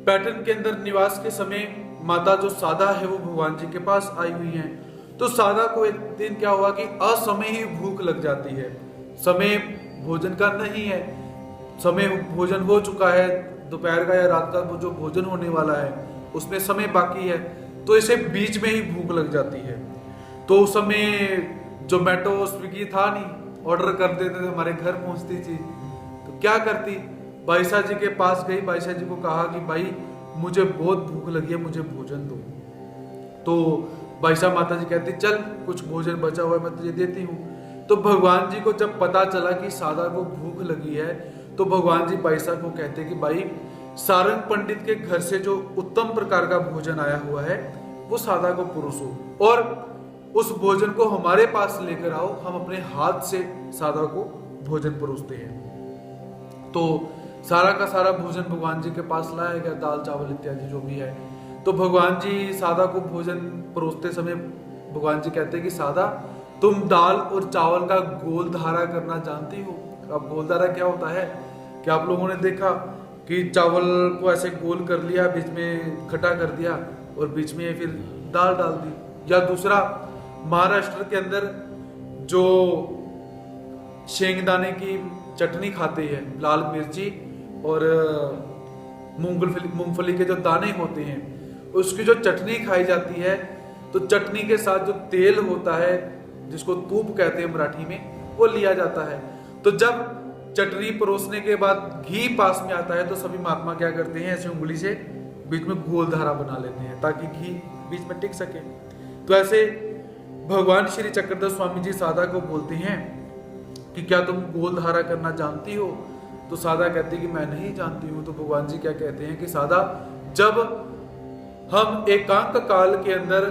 पैठन के अंदर निवास के समय माता जो सादा है वो भगवान जी के पास आई हुई हैं। तो सादा को एक दिन क्या हुआ कि असमय ही भूख लग जाती है, समय भोजन का नहीं है, समय भोजन हो चुका है, दोपहर का या रात का जो भोजन होने वाला है उसमें समय बाकी है, तो इसे बीच में ही भूख लग जाती है। तो उस समय जोमेटो स्विगी था नहीं, ऑर्डर कर देते थे, हमारे घर पहुंचती थी। तो क्या करती, बाईसा जी के पास गई, बाईसा जी को कहा कि भाई मुझे बहुत भूख लगी है, मुझे भोजन दो। तो बाईसा माता जी कहती चल कुछ भोजन बचा हुआ है मैं तुझे देती हूँ। तो भगवान जी को जब पता चला कि सादा को भूख लगी है, तो भगवान जी बाईसा को कहते कि भाई सारंग पंडित के घर से जो उत्तम प्रकार का भोजन आया हुआ है वो सादा को परोसो, और उस भोजन को हमारे पास लेकर आओ, हम अपने हाथ से सादा को भोजन परोसते हैं। तो सारा का सारा भोजन भगवान जी के पास लाया गया, दाल चावल इत्यादि जो भी है। तो भगवान जी सादा को भोजन परोसते समय भगवान जी कहते हैं कि सादा तुम दाल और चावल का गोल धारा करना जानती हो। अब गोल धारा क्या होता है कि आप लोगों ने देखा कि चावल को ऐसे गोल कर लिया, बीच में खटा कर दिया और बीच में फिर दाल डाल दी। या दूसरा, महाराष्ट्र के अंदर जो शेंगदाने की चटनी खाते हैं, लाल मिर्ची और मूंगफली के जो दाने होते हैं उसकी जो चटनी खाई जाती है, तो चटनी के साथ जो तेल होता है जिसको तूप कहते हैं मराठी में, वो लिया जाता है। तो जब चटनी परोसने के बाद घी पास में आता है तो सभी महात्मा क्या करते हैं, ऐसे उंगली से बीच में गोल धारा बना लेते हैं ताकि घी बीच में टिक सके। तो ऐसे भगवान श्री चक्रधर स्वामी जी सादा को बोलते हैं कि क्या तुम गोल धारा करना जानती हो? तो सादा कहती कि मैं नहीं जानती हूँ। तो भगवान जी क्या कहते हैं कि सादा, जब हम एकांत काल के अंदर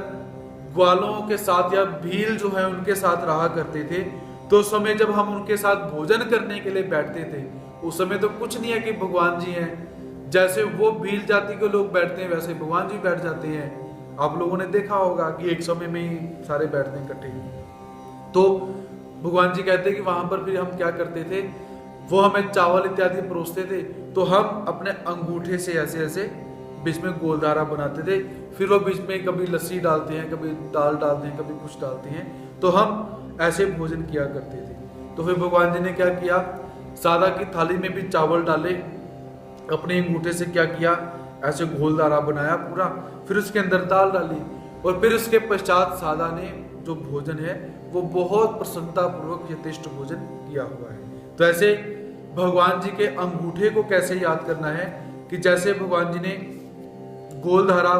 ग्वालों के साथ या भील जो है उनके साथ रहा करते थे, तो उस समय जब हम उनके साथ भोजन करने के लिए बैठते थे, उस समय तो कुछ नहीं है कि भगवान जी हैं, जैसे वो भील जाति के लोग बैठते हैं वैसे भगवान जी बैठ जाते हैं। आप लोगों ने देखा होगा कि एक समय में ही सारे बैठते हैं इकट्ठे। तो भगवान जी कहते हैं कि वहां पर फिर हम क्या करते थे, वो हमें चावल इत्यादि परोसते थे, तो हम अपने अंगूठे से ऐसे ऐसे बीच में गोलधारा बनाते थे, फिर वो बीच में कभी लस्सी डालते हैं, कभी दाल डालते हैं, कभी कुछ डालते हैं, तो हम ऐसे भोजन किया करते थे। तो फिर भगवान जी ने क्या किया, सादा की थाली में भी चावल डाले, अपने अंगूठे से क्या किया, ऐसे गोलधारा बनाया पूरा, फिर उसके अंदर दाल डाली, और फिर उसके पश्चात सादा ने जो भोजन है वो बहुत प्रसन्नता पूर्वक यथेष्ट भोजन किया हुआ है। तो ऐसे भगवान जी के अंगूठे को कैसे याद करना है कि जैसे भगवान जी ने गोलधारा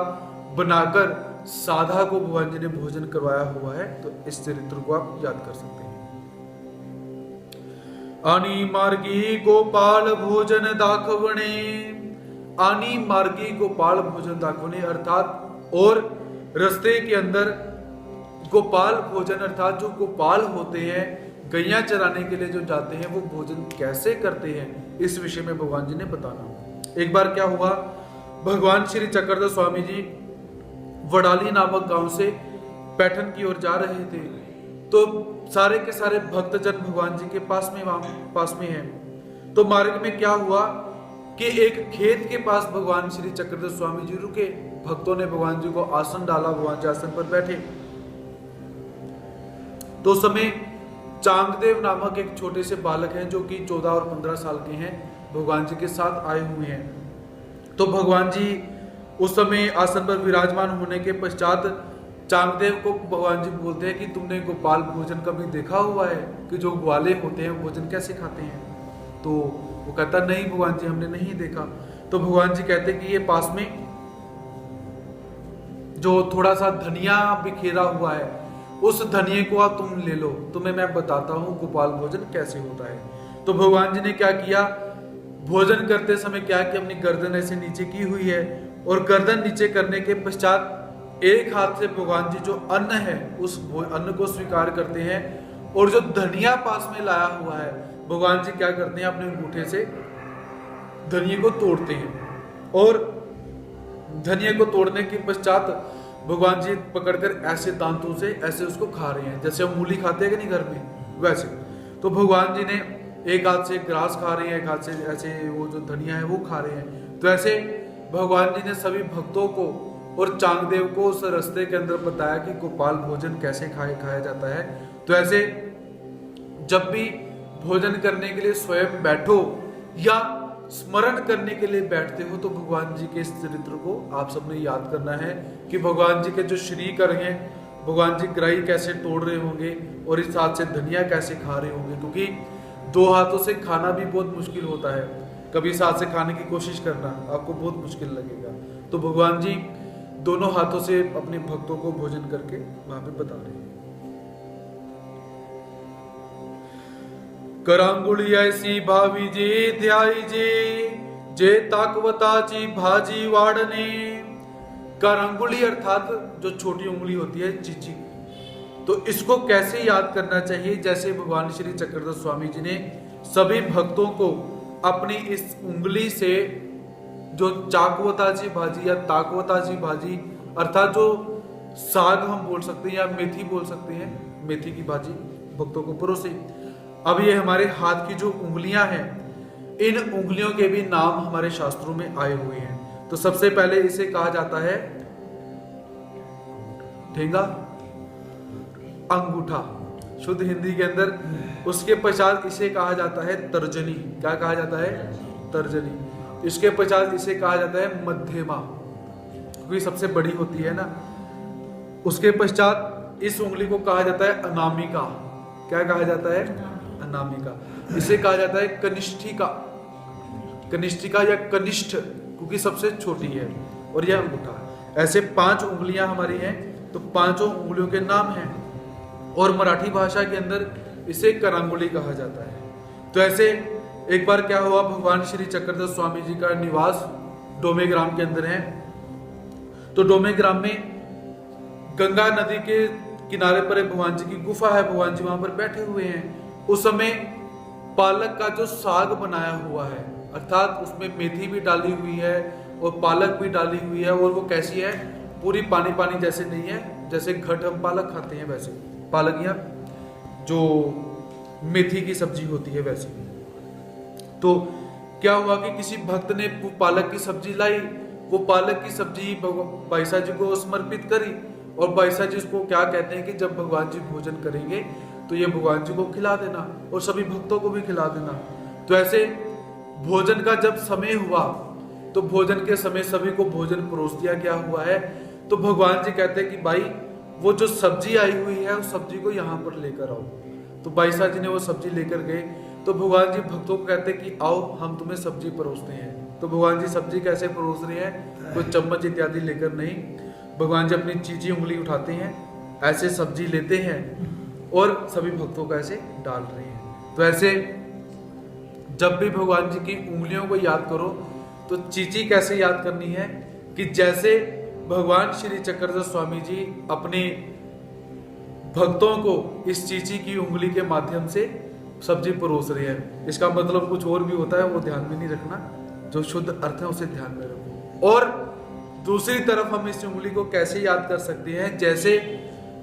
बनाकर साधा को भगवान जी ने भोजन करवाया हुआ है, तो इस चरित्र को आप याद कर सकते हैं। आनी मार्गी गोपाल भोजन दाखवणे, आनी मार्गी गोपाल भोजन दाखवणे अर्थात और रास्ते के अंदर गोपाल भोजन अर्थात जो गोपाल होते हैं गैया चराने के लिए जो जाते हैं वो भोजन कैसे करते हैं, इस विषय में भगवान जी ने बताना। एक बार क्या हुआ, भगवान श्री चक्रधर स्वामी जी वडाली नामक गांव से पैठन की ओर जा रहे थे, तो सारे के सारे भक्तजन भगवान जी के पास में हैं। तो मार्ग में क्या हुआ कि एक खेत के पास भगवान श्री चक्रधर स्वामी जी रुके, भक्तों ने भगवान जी को आसन डाला, भगवान जी आसन पर बैठे। तो उस समय चांगदेव नामक एक छोटे से बालक हैं जो कि 14 और 15 साल के हैं, भगवान जी के साथ आए हुए हैं। तो भगवान जी उस समय आसन पर विराजमान होने के पश्चात चांगदेव को भगवान जी बोलते हैं कि तुमने गोपाल भोजन कभी देखा हुआ है कि जो ग्वाले होते हैं भोजन कैसे खाते हैं? तो वो कहता नहीं भगवान जी हमने नहीं देखा। तो भगवान जी कहते कि ये पास में जो थोड़ा सा धनिया बिखेरा हुआ है उस धनिये को आप तुम ले लो, तुम्हें मैं बताता हूँ गोपाल भोजन कैसे होता है। तो भगवान जी ने क्या किया, भोजन करते समय क्या कि अपनी गर्दन ऐसे नीचे की हुई है, और गर्दन नीचे करने के पश्चात एक हाथ से भगवान जी जो अन्न है उस अन्न को स्वीकार करते हैं, और जो धनिया पास में लाया हुआ है भगवान जी क्या करते हैं, अपने अंगूठे से धनिये को तोड़ते हैं, और धनिये को तोड़ने के पश्चात भगवान जी पकड़कर ऐसे दांतों से ऐसे उसको खा रहे हैं, जैसे हम मूली खाते हैं कि नहीं घर में वैसे। तो भगवान जी ने एक हाथ से ग्रास खा रहे हैं, एक हाथ से ऐसे वो जो धनिया है वो खा रहे हैं। तो ऐसे भगवान जी ने सभी भक्तों को और चांगदेव को उस रास्ते के अंदर बताया कि गोपाल भोजन कैसे खाया जाता है। तो ऐसे जब भी भोजन करने के लिए स्वयं बैठो या स्मरण करने के लिए बैठते हो तो भगवान जी के इस चरित्र को आप सबने याद करना है कि भगवान जी के जो श्रीकर हैं, भगवान जी ग्राही कैसे तोड़ रहे होंगे और इस हाथ से धनिया कैसे खा रहे होंगे, क्योंकि दो हाथों से खाना भी बहुत मुश्किल होता है। कभी इस हाथ से खाने की कोशिश करना, आपको बहुत मुश्किल लगेगा। तो भगवान जी दोनों हाथों से अपने भक्तों को भोजन करके वहां पे बता रहे हैं। करांगुली ऐसी भावी जे ध्याई जे ताकवताची भाजी वाड़ने। करांगुली अर्थात जो छोटी उंगली होती है चीची, तो इसको कैसे याद करना चाहिए, जैसे भगवान श्री चक्रधर स्वामी जी ने सभी भक्तों को अपनी इस उंगली से जो चाकवताची भाजी या ताकवताची भाजी अर्थात जो साग हम बोल सकते हैं या मेथी बोल सकते हैं, मेथी की भाजी भक्तों को परोसे। अब ये हमारे हाथ की जो उंगलियां हैं, इन उंगलियों के भी नाम हमारे शास्त्रों में आए हुए हैं। तो सबसे पहले इसे कहा जाता है ठेंगा, अंगूठा शुद्ध हिंदी के अंदर। उसके पश्चात इसे कहा जाता है तर्जनी। क्या कहा जाता है? तर्जनी। इसके पश्चात इसे कहा जाता है मध्यमा, क्योंकि सबसे बड़ी होती है ना। उसके पश्चात इस उंगली को कहा जाता है अनामिका। क्या कहा जाता है? अनामिका। इसे कहा जाता है कनिष्ठिका, कनिष्ठिका या कनिष्ठ, क्योंकि सबसे छोटी है, और यह अंगूठा। ऐसे 5 उंगलियां हमारी हैं, तो 5 उंगलियों के नाम हैं, और मराठी भाषा के अंदर इसे करांगुली कहा जाता है। तो ऐसे एक बार क्या हुआ, भगवान श्री चक्रधर स्वामी जी का निवास डोमे ग्राम के अंदर है। तो डोमे ग्राम में गंगा नदी के किनारे पर एक भगवान जी की गुफा है, भगवान जी वहां पर बैठे हुए हैं। उस समय पालक का जो साग बनाया हुआ है, अर्थात उसमें मेथी भी डाली हुई है और पालक भी डाली हुई है, और वो कैसी है, पूरी पानी पानी जैसे नहीं है, जैसे घट हम पालक खाते हैं वैसे पालक या जो मेथी की सब्जी होती है वैसे। तो क्या हुआ कि किसी भक्त ने पालक की सब्जी लाई, वो पालक की सब्जी बाईसा जी को समर्पित करी, और बाईसा जी उसको क्या कहते हैं कि जब भगवान जी भोजन करेंगे तो ये भगवान जी को खिला देना और सभी भक्तों को भी खिला देना। तो ऐसे भोजन का जब समय हुआ तो भोजन के समय सभी को भोजन परोस दिया गया हुआ है। तो भगवान जी कहते हैं कि भाई वो जो सब्जी आई हुई है उस सब्जी को यहाँ पर लेकर आओ। तो बाईसा जी ने वो सब्जी लेकर गए। तो भगवान जी भक्तों को कहते हैं कि आओ हम तुम्हें सब्जी परोसते हैं। तो भगवान जी सब्जी कैसे परोस रहे हैं, कोई चम्मच इत्यादि लेकर नहीं, भगवान जी अपनी चीजी उंगली उठाते हैं, ऐसे सब्जी लेते हैं और सभी भक्तों को ऐसे डाल रहे हैं। तो ऐसे जब भी भगवान जी की उंगलियों को याद करो तो चीची कैसे याद करनी है कि जैसे भगवान श्री चक्रधर स्वामी जी अपने भक्तों को इस चीची की उंगली के माध्यम से सब्जी परोस रहे हैं। इसका मतलब कुछ और भी होता है, वो ध्यान में नहीं रखना, जो शुद्ध अर्थ है उसे ध्यान में रखो। और दूसरी तरफ हम इस उंगली को कैसे याद कर सकते हैं, जैसे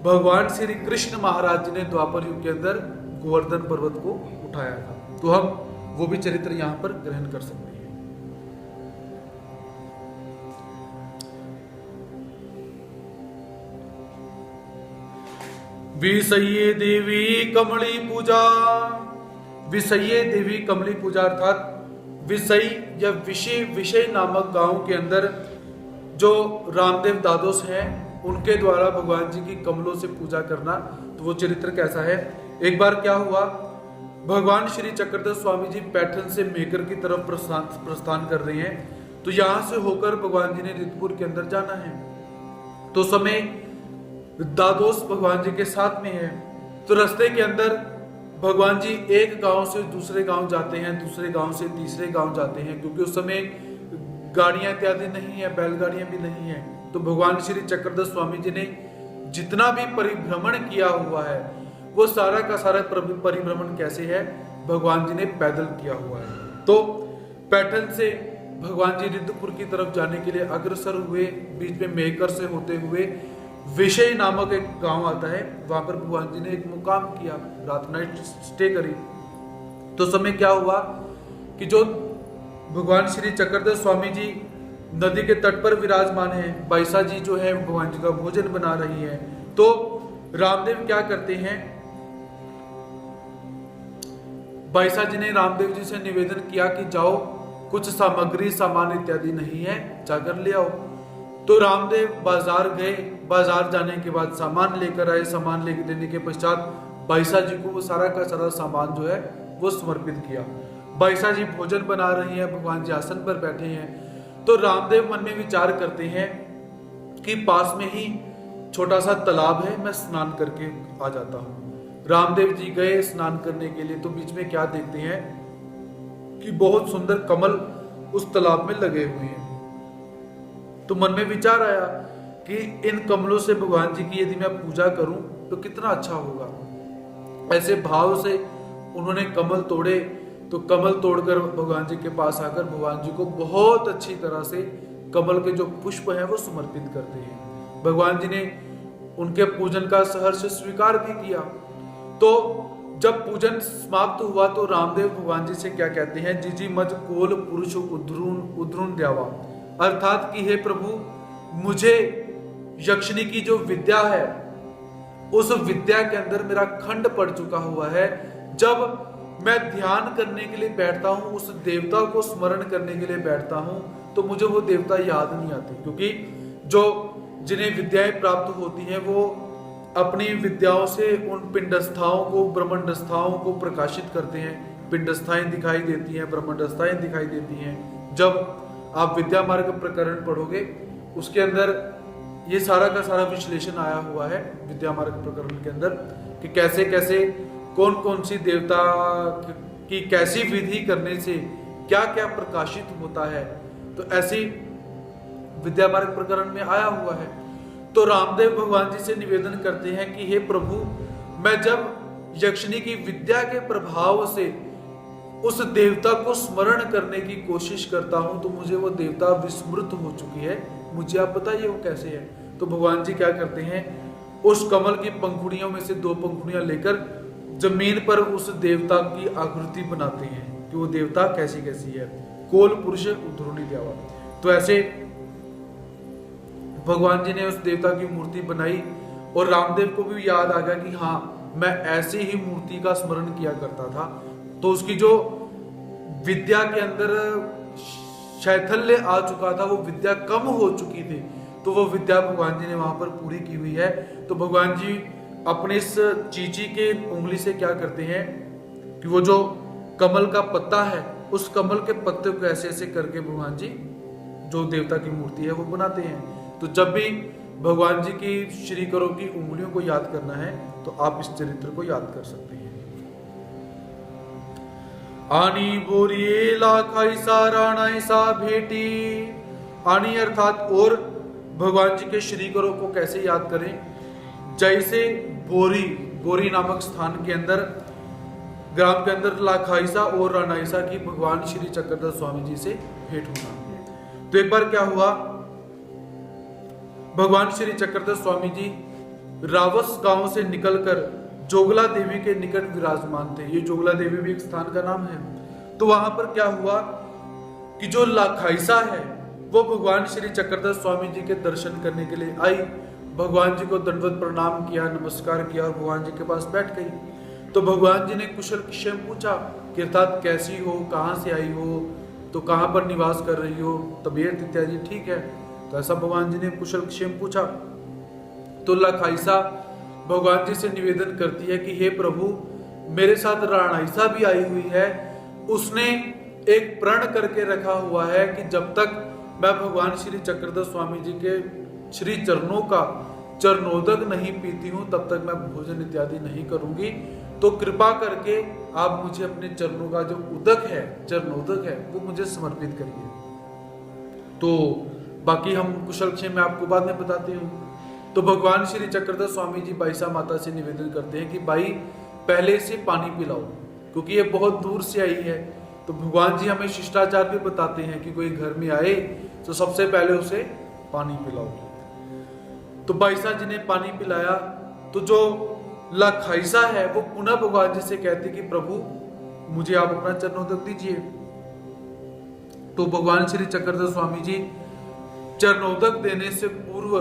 भगवान श्री कृष्ण महाराज जी ने द्वापर युग के अंदर गोवर्धन पर्वत को उठाया था। तो हम वो भी चरित्र यहाँ पर ग्रहण कर सकते हैं। विषये देवी कमली पूजा, विषये देवी कमली पूजा अर्थात विषय या विषय नामक गांव के अंदर जो रामदेव दादोस हैं उनके द्वारा भगवान जी की कमलों से पूजा करना। तो वो चरित्र कैसा है, एक बार क्या हुआ, भगवान श्री चक्रधर स्वामी जी पैठन से मेकर की तरफ प्रस्थान कर रहे हैं। तो यहां से होकर भगवान जी ने रितपुर के अंदर जाना है। तो समय दादोस भगवान जी के साथ में है। तो रास्ते के अंदर भगवान जी एक गांव से दूसरे गांव जाते हैं, दूसरे गांव से तीसरे गांव जाते हैं, क्योंकि उस समय गाड़ियां इत्यादि नहीं है, बैलगाड़ियां भी नहीं है। तो भगवान श्री चक्रधर स्वामी जी ने जितना भी परिभ्रमण किया हुआ है वो सारा का सारा परिभ्रमण कैसे है, भगवान जी ने पैदल किया हुआ है। तो पैठन से भगवान जी रिद्धपुर की तरफ जाने के लिए अग्रसर हुए। बीच में मेकर से होते हुए विषय नामक एक गांव आता है, वहां पर भगवान जी ने एक मुकाम किया, रात नाइट स्टे करी। तो समय क्या हुआ कि जो भगवान श्री चक्रधर स्वामी जी नदी के तट पर विराजमान है, बाईसा जी जो है भगवान जी का भोजन बना रही है। तो रामदेव क्या करते हैं, बाईसा जी ने रामदेव जी से निवेदन किया कि जाओ कुछ सामग्री सामान इत्यादि नहीं है, जाकर ले आओ। तो रामदेव बाजार गए, बाजार जाने के बाद सामान लेकर आए, सामान लेकर देने के पश्चात बाईसा जी को वो सारा का सारा सामान जो है वो समर्पित किया। बाईसा जी भोजन बना रही हैं, भगवान जी आसन पर बैठे हैं। तो रामदेव मन में विचार करते हैं कि पास में ही छोटा सा तालाब है, मैं स्नान करके आ जाता हूँ। रामदेव जी गए स्नान करने के लिए। तो बीच में क्या देखते हैं कि बहुत सुंदर कमल उस तालाब में लगे हुए हैं। तो मन में विचार आया कि इन कमलों से भगवान जी की यदि मैं पूजा करूं तो कितना अच्छा होगा। ऐसे भाव से उन्होंने कमल तोड़े। तो कमल तोड़कर भगवान जी के पास आकर भगवान जी को बहुत अच्छी तरह से कमल के जो पुष्प हैं वो समर्पित करते हैं। भगवान जी ने उनके पूजन का सहर्ष स्वीकार भी किया। तो जब पूजन समाप्त हुआ तो रामदेव भगवान जी से क्या कहते हैं, जिजी मज कोल पुरुष उद्रुन द्यावा, अर्थात कि हे प्रभु मुझे यक्षिणी की जो विद्या है उस विद्या के अंदर मेरा खंड पड़ चुका हुआ है। जब मैं ध्यान करने के लिए बैठता हूं, उस देवता को स्मरण करने के लिए बैठता हूं, तो मुझे वो देवता याद नहीं आते, क्योंकि जो जिन्हें विद्याएं प्राप्त होती हैं वो अपनी विद्याओं से उन पिंडस्थाओं को ब्रह्मंडस्थाओं को प्रकाशित करते हैं। पिंडस्थाएं दिखाई देती हैं, ब्रह्मंडस्थाएं दिखाई देती हैं। जब आप विद्या मार्ग प्रकरण पढ़ोगे उसके अंदर ये सारा का सारा विश्लेषण आया हुआ है विद्या मार्ग प्रकरण के अंदर, कि कैसे कैसे कौन कौन सी देवता की कैसी विधि करने से क्या क्या प्रकाशित होता है। तो ऐसी विद्या मार्ग प्रकरण में आया हुआ है। तो रामदेव भगवान जी से निवेदन करते हैं कि हे प्रभु, मैं जब यक्षिणी की विद्या के प्रभाव से उस देवता को स्मरण करने की कोशिश करता हूं तो मुझे वो देवता विस्मृत हो चुकी है, मुझे आप बताइए वो कैसे है। तो भगवान जी क्या करते हैं, उस कमल की पंखुड़ियों में से 2 पंखुड़ियां लेकर जमीन पर उस देवता की आकृति बनाते हैं कि वो देवता कैसी कैसी है। कोल पुरुष उद्धरुणी द्यावा। तो ऐसे भगवान जी ने उस देवता की मूर्ति बनाई और रामदेव को भी याद आ गया कि हाँ, मैं ऐसे ही मूर्ति का स्मरण किया करता था। तो उसकी जो विद्या के अंदर शैथल्य आ चुका था, वो विद्या कम हो चुकी थी, तो वो विद्या भगवान जी ने वहां पर पूरी की हुई है। तो भगवान जी अपने इस चींची के उंगली से क्या करते हैं कि वो जो कमल का पत्ता है, उस कमल के पत्ते को ऐसे ऐसे करके भगवान जी जो देवता की मूर्ति है वो बनाते हैं। तो जब भी भगवान जी की श्री करो की उंगलियों को याद करना है तो आप इस चरित्र को याद कर सकते हैं। आनी बोरिए लाखाई सा राणाई सा भेटी। आनी अर्थात और भगवान जी के श्री करो को कैसे याद करें, जैसे बोरी नामक स्थान के अंदर, ग्राम के अंदर लाखाईसा और रानाईसा की भगवान श्री चक्रधर स्वामी जी से भेंट होना। तो एक बार क्या हुआ, भगवान श्री चक्रधर स्वामी जी रावस गांव से निकलकर जोगला देवी के निकट विराजमान थे। ये जोगला देवी भी एक स्थान का नाम है। तो वहां पर क्या हुआ कि जो लाखाईसा है वो भगवान श्री चक्रधर स्वामी जी के दर्शन करने के लिए आई, भगवान जी को दंडवत प्रणाम किया, नमस्कार किया और भगवान जी के पास बैठ गई। तो भगवान जी ने कुशल क्षेम पूछा कि अर्थात कैसी हो, कहाँ से आई हो, तो कहाँ पर निवास कर रही हो, तबीयत इत्यादि ठीक है। तो ऐसा भगवान जी ने कुशल क्षेम पूछा। तो लाखाईसा भगवान जी से निवेदन करती है कि हे प्रभु, मेरे साथ राणाईसा भी आई हुई है, उसने एक प्रण करके रखा हुआ है कि जब तक मैं भगवान श्री चक्रधर स्वामी जी के श्री चरणों का चरणोदक नहीं पीती हूं तब तक मैं भोजन इत्यादि नहीं करूंगी। तो कृपा करके आप मुझे अपने चरणों का जो उदक है, चरणोदक है, वो मुझे समर्पित करिए। तो बाकी हम कुशल क्षेम में आपको बाद में बताती हूँ। तो भगवान श्री चक्रधर स्वामी जी बाईसा माता से निवेदन करते हैं कि भाई पहले से पानी पिलाओ, क्योंकि ये बहुत दूर से आई है। तो भगवान जी हमें शिष्टाचार भी बताते हैं कि कोई घर में आए तो सबसे पहले उसे पानी पिलाओ। तो बाईसा जी ने पानी पिलाया। तो जो लाखाईसा है वो पुनः भगवान जी से कहती कि प्रभु मुझे आप अपना चरणोदक दीजिए। तो भगवान श्री चक्रधर स्वामी जी चरणोदक देने से पूर्व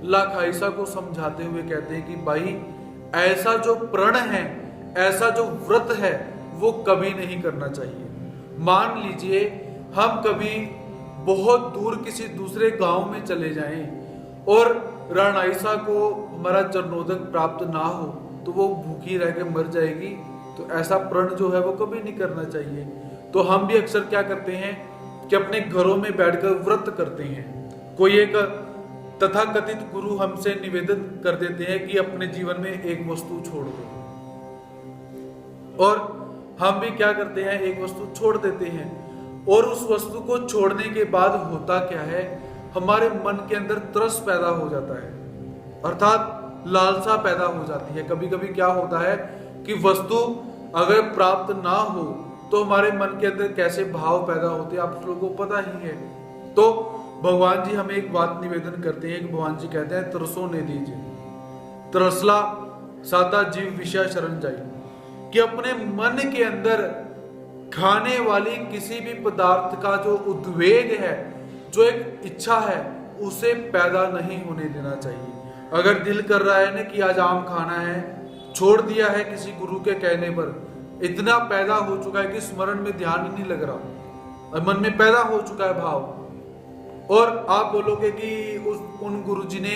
लाखाईसा को समझाते हुए कहते हैं कि भाई ऐसा जो प्रण है, ऐसा जो व्रत है वो कभी नहीं करना चाहिए। मान लीजिए हम कभी बहुत दूर किसी दूसरे गांव में चले जाएं और राणाईसा को हमारा चरणोदक प्राप्त ना हो तो वो भूखी रह के मर जाएगी। तो ऐसा प्रण जो है वो कभी नहीं करना चाहिए। तो हम भी अक्सर क्या करते हैं कि अपने घरों में बैठकर व्रत करते हैं। कोई एक तथाकथित गुरु हमसे निवेदन कर देते हैं कि अपने जीवन में एक वस्तु छोड़ दो, और हम भी क्या करते हैं, एक वस्तु छोड़ देते हैं। और उस वस्तु को छोड़ने के बाद होता क्या है, हमारे मन के अंदर तरस पैदा हो जाता है, अर्थात लालसा पैदा हो जाती है। कभी कभी क्या होता है कि वस्तु अगर प्राप्त ना हो तो हमारे मन के अंदर कैसे भाव पैदा होते हैं आप लोगों को पता ही है। तो भगवान जी हमें एक बात निवेदन करते हैं कि भगवान जी कहते हैं तरसो ने दीजिए, तरसला साता जीव विषय शरण जाई, कि अपने मन के अंदर खाने वाली किसी भी पदार्थ का जो उद्वेग है, जो एक इच्छा है, उसे पैदा नहीं होने देना चाहिए। अगर दिल कर रहा है ना कि आज आम खाना है, छोड़ दिया है किसी गुरु के कहने पर, इतना पैदा हो चुका है कि स्मरण में ध्यान ही नहीं लग रहा, मन में पैदा हो चुका है भाव, और आप बोलोगे कि उन गुरुजी ने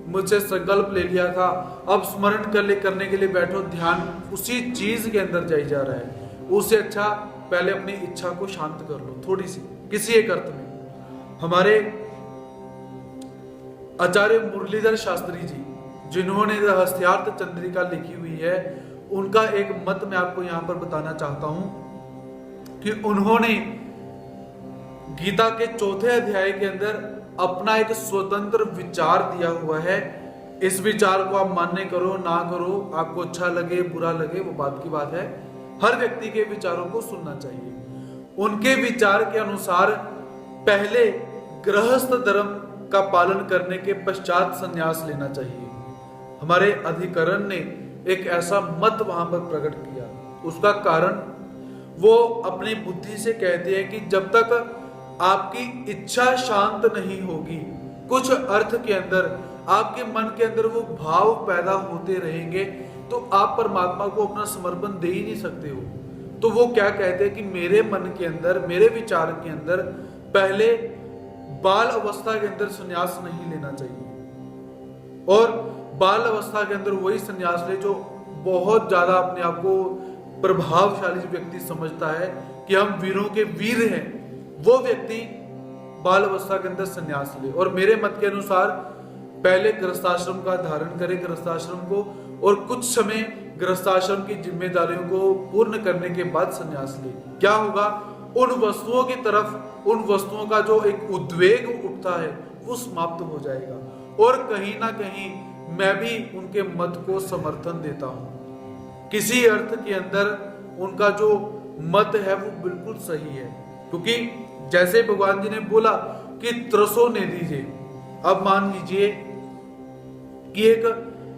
मुझसे संकल्प ले लिया था, अब स्मरण करने के लिए बैठो, ध्यान उसी चीज के अंदर जाई जा रहा है। उससे अच्छा पहले अपनी इच्छा को शांत कर लो थोड़ी सी, किसी एक अर्थ में। हमारे आचार्य मुरलीधर शास्त्री जी, जिन्होंने रहस्यार्थ चंद्रिका लिखी हुई है, उनका एक मत मैं आपको यहां पर बताना चाहता हूं कि उन्होंने गीता के 4थे अध्याय के अंदर अपना एक स्वतंत्र विचार दिया हुआ है। इस विचार को आप मान्य करो ना करो, आपको अच्छा लगे बुरा लगे, वो बात की बात है। हर व्यक्ति के विचारों को सुनना चाहिए। उनके विचार के अनुसार पहले गृहस्थ धर्म का पालन करने के पश्चात संन्यास लेना चाहिए। हमारे अधिकरण ने एक ऐसा मत वहां पर प्रकट किया। उसका कारण वो अपनी बुद्धि से कहते हैं कि जब तक आपकी इच्छा शांत नहीं होगी, कुछ अर्थ के अंदर आपके मन के अंदर वो भाव पैदा होते रहेंगे, तो आप परमात्मा को अपना समर्पण दे ही नहीं सकते हो। तो वो क्या कहते हैं कि मेरे मन के अंदर, मेरे विचार के अंदर पहले बाल अवस्था के अंदर संन्यास नहीं लेना चाहिए। और बाल अवस्था के अंदर वही संन्यास ले जो बहुत ज्यादा अपने आप को प्रभावशाली व्यक्ति समझता है कि हम वीरों के वीर हैं, वो व्यक्ति बाल अवस्था के अंदर संन्यास ले। और मेरे मत के अनुसार पहले गृहस्थाश्रम का धारण करे, गृहस्थाश्रम को, और कुछ समय गृहस्थाश्रम की जिम्मेदारियों को पूर्ण करने के बाद संन्यास ले। क्या होगा, उन वस्तुओं की तरफ, उन वस्तुओं का जो एक उद्वेग उठता है वो समाप्त हो जाएगा। और कहीं ना कहीं मैं भी उनके मत को समर्थन देता हूं। किसी अर्थ के अंदर उनका जो मत है वो बिल्कुल सही है, क्योंकि जैसे भगवान जी ने बोला कि त्रसो ने दीजिए। अब मान लीजिए कि एक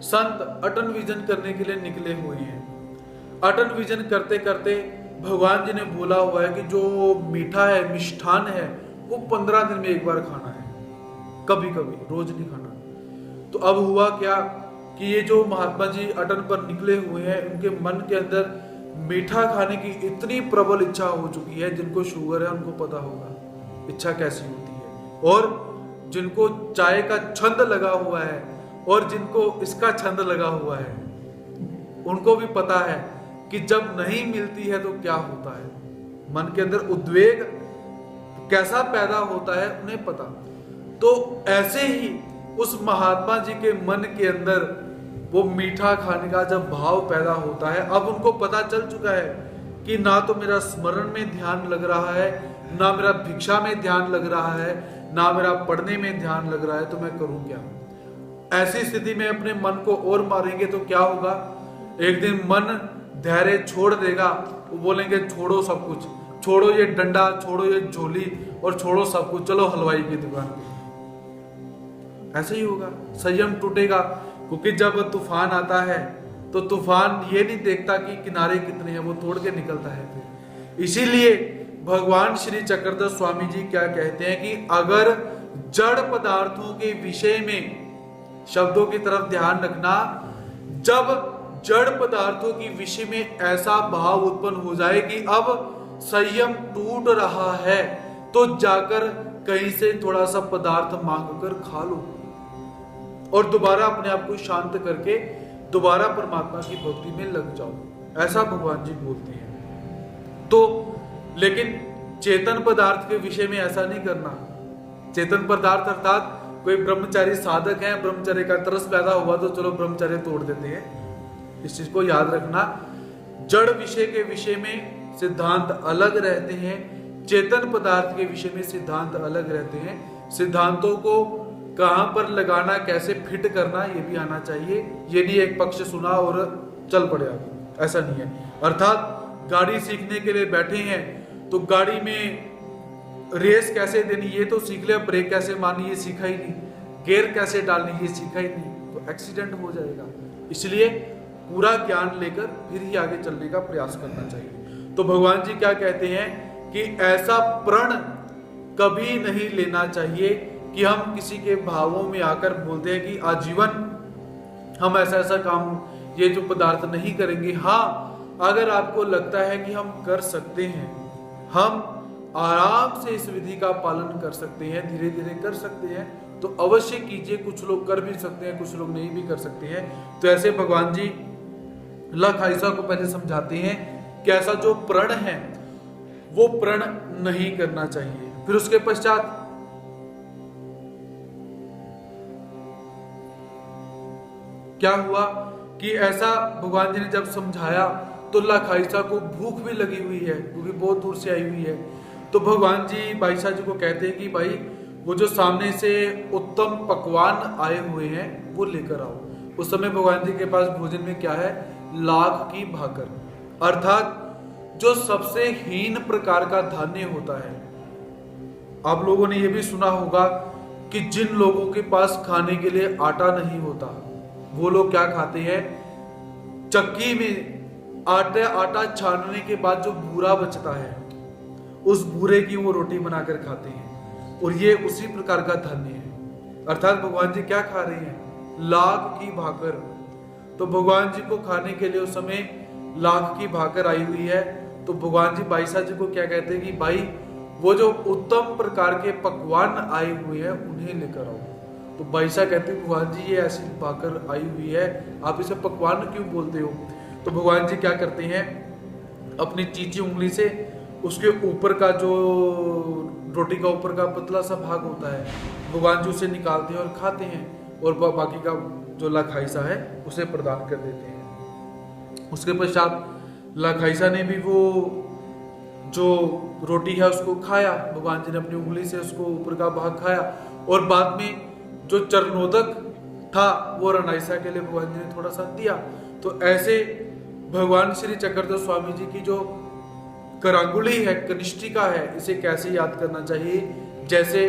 संत अटन विजन करने के लिए निकले हुए हैं। अटन विजन करते करते भगवान जी ने बोला हुआ है कि जो मीठा है, मिष्ठान है, वो 15 दिन में एक बार खाना है, कभी कभी, रोज नहीं खाना। तो अब हुआ क्या कि ये जो महात्मा जी अटन पर निकले हुए हैं, उनके मन के अंदर मीठा खाने की इतनी प्रबल इच्छा हो चुकी है। जिनको शुगर है उनको पता होगा इच्छा कैसी होती है, और जिनको चाय का छंद लगा हुआ है और जिनको इसका छंद लगा हुआ है, उनको भी पता है कि जब नहीं मिलती है तो क्या होता है, मन के अंदर उद्वेग कैसा पैदा होता है उन्हें पता। तो ऐसे ही उस महात्मा जी के मन के अंदर वो मीठा खाने का जब भाव पैदा होता है, अब उनको पता चल चुका है कि ना तो मेरा स्मरण में ध्यान लग रहा है, ना मेरा भिक्षा में ध्यान लग रहा है, ना मेरा पढ़ने में ध्यान लग रहा है, तो मैं करूं क्या। ऐसी स्थिति में अपने मन को और मारेंगे तो क्या होगा, एक दिन मन धैर्य छोड़ देगा। वो बोलेंगे छोड़ो सब कुछ, छोड़ो ये डंडा, छोड़ो ये झोली और छोड़ो सब कुछ, चलो हलवाई की दुकान पे। ऐसे ही होगा, संयम टूटेगा। क्योंकि जब तूफान आता है तो तूफान ये नहीं देखता कि किनारे कितने हैं, वो तोड़ के निकलता है फिर। इसीलिए भगवान श्री चक्रधर स्वामी जी क्या कहते हैं कि अगर जड़ पदार्थों के विषय में, शब्दों की तरफ ध्यान रखना, जब जड़ पदार्थों के विषय में ऐसा भाव उत्पन्न हो जाए कि अब संयम टूट रहा है, तो जाकर कहीं से थोड़ा सा पदार्थ मांग कर खा लो और दोबारा अपने आप को शांत करके दोबारा परमात्मा की भक्ति में लग जाओ, ऐसा भगवान जी बोलते हैं। तो लेकिन चेतन पदार्थ के विषय में ऐसा नहीं करना। चेतन पदार्थ अर्थात कोई ब्रह्मचारी साधक है, ब्रह्मचर्य का तरस पैदा हुआ तो चलो ब्रह्मचर्य तोड़ देते हैं, इस चीज को याद रखना। जड़ विषय के विषय में सिद्धांत अलग रहते हैं, चेतन पदार्थ के विषय में सिद्धांत अलग रहते हैं। सिद्धांतों को कहां पर लगाना, कैसे फिट करना, ये भी आना चाहिए। ये नहीं एक पक्ष सुना और चल पड़े आगे, ऐसा नहीं है। अर्थात गाड़ी सीखने के लिए बैठे हैं तो गाड़ी में रेस कैसे देनी ये तो सीख ले, ब्रेक कैसे मारनी ये सीखा ही नहीं, गियर कैसे डालनी ये सीखा ही नहीं, तो एक्सीडेंट हो जाएगा। इसलिए पूरा ज्ञान लेकर फिर ही आगे चलने का प्रयास करना चाहिए। तो भगवान जी क्या कहते हैं कि ऐसा प्रण कभी नहीं लेना चाहिए कि हम किसी के भावों में आकर बोलते हैं कि आजीवन हम ऐसा ऐसा काम, ये जो पदार्थ नहीं करेंगे। हाँ, अगर आपको लगता है कि हम कर सकते हैं, हम आराम से इस विधि का पालन कर सकते हैं, धीरे धीरे कर सकते हैं, तो अवश्य कीजिए। कुछ लोग कर भी सकते हैं, कुछ लोग नहीं भी कर सकते हैं। तो ऐसे भगवान जी लखाइसा को पहले समझाते हैं कि ऐसा जो प्रण है वो प्रण नहीं करना चाहिए। फिर उसके पश्चात क्या हुआ कि ऐसा भगवान जी ने जब समझाया तो लखाइसा को भूख भी लगी हुई है क्योंकि बहुत दूर से आई हुई है। तो भगवान जी बाईसा जी को कहते हैं कि भाई वो जो सामने से उत्तम पकवान आए हुए हैं वो लेकर आओ। उस समय भगवान जी के पास भोजन में क्या है? लाख की भाकर, अर्थात जो सबसे हीन प्रकार का धान्य होता है। आप लोगों ने यह भी सुना होगा कि जिन लोगों के पास खाने के लिए आटा नहीं होता, वो लोग क्या खाते हैं? चक्की में आटा छानने के बाद जो बूरा बचता है, उस बूरे की वो रोटी बनाकर खाते हैं, और ये उसी प्रकार का धान्य है। अर्थात भगवान जी क्या खा रहे हैं? लाख की भाकर। तो भगवान जी को खाने के लिए उस समय लाख की भाकर आई हुई है। तो भगवान जी बाईसा जी को क्या कहते हैं कि भाई वो जो उत्तम प्रकार के पकवान आए हुए हैं उन्हें लेकर आओ। तो बाईसा कहते हैं भगवान जी ये ऐसी भाकर आई हुई है, आप इसे पकवान क्यों बोलते हो? तो भगवान जी क्या करते हैं? अपनी चीची उंगली से उसके ऊपर का जो रोटी का ऊपर का पतला सा भाग होता है, भगवान जी उसे निकालते हैं और खाते हैं, और बाकी का जो लाखाइसा है उसे प्रदान कर देते हैं। उसके पश्चात लाखाइसा ने भी वो जो रोटी है उसको खाया, भगवान जी ने अपनी उंगली से उसको ऊपर का भाग खाया, और बाद में जो चरणोदक था वो रनाइसा के लिए भगवान जी ने थोड़ा सा दिया। तो ऐसे भगवान श्री चक्रधर स्वामी जी की जो करांगुली है, कनिष्ठिका है, इसे कैसे याद करना चाहिए? जैसे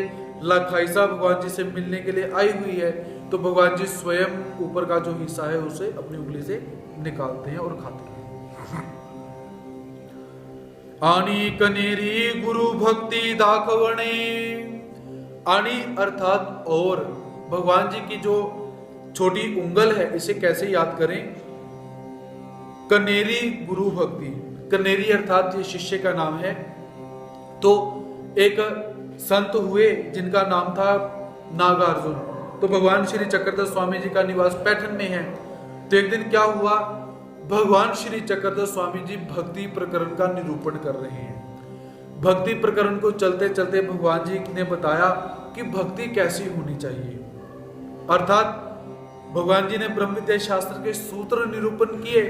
लाखाइसा भगवान जी से मिलने के लिए आई हुई है, तो भगवान जी स्वयं ऊपर का जो हिस्सा है उसे अपनी उंगली से निकालते हैं और खाते हैं। आनी कनेरी गुरु भक्ति दाखवणे। आनी अर्थात और, भगवान जी की जो छोटी उंगल है इसे कैसे याद करें? कनेरी गुरु भक्ति। कनेरी अर्थात ये शिष्य का नाम है। तो एक संत हुए जिनका नाम था नागार्जुन। तो भगवान श्री चक्रधर स्वामी जी का निवास पैठन में है। तो एक दिन क्या हुआ? भगवान श्री चक्रधर स्वामी जी भक्ति प्रकरण का निरूपण कर रहे हैं। भक्ति प्रकरण को चलते चलते भगवान जी ने बताया कि भक्ति कैसी होनी चाहिए। अर्थात भगवान जी ने ब्रह्म विद्या शास्त्र के सूत्र निरूपण किए।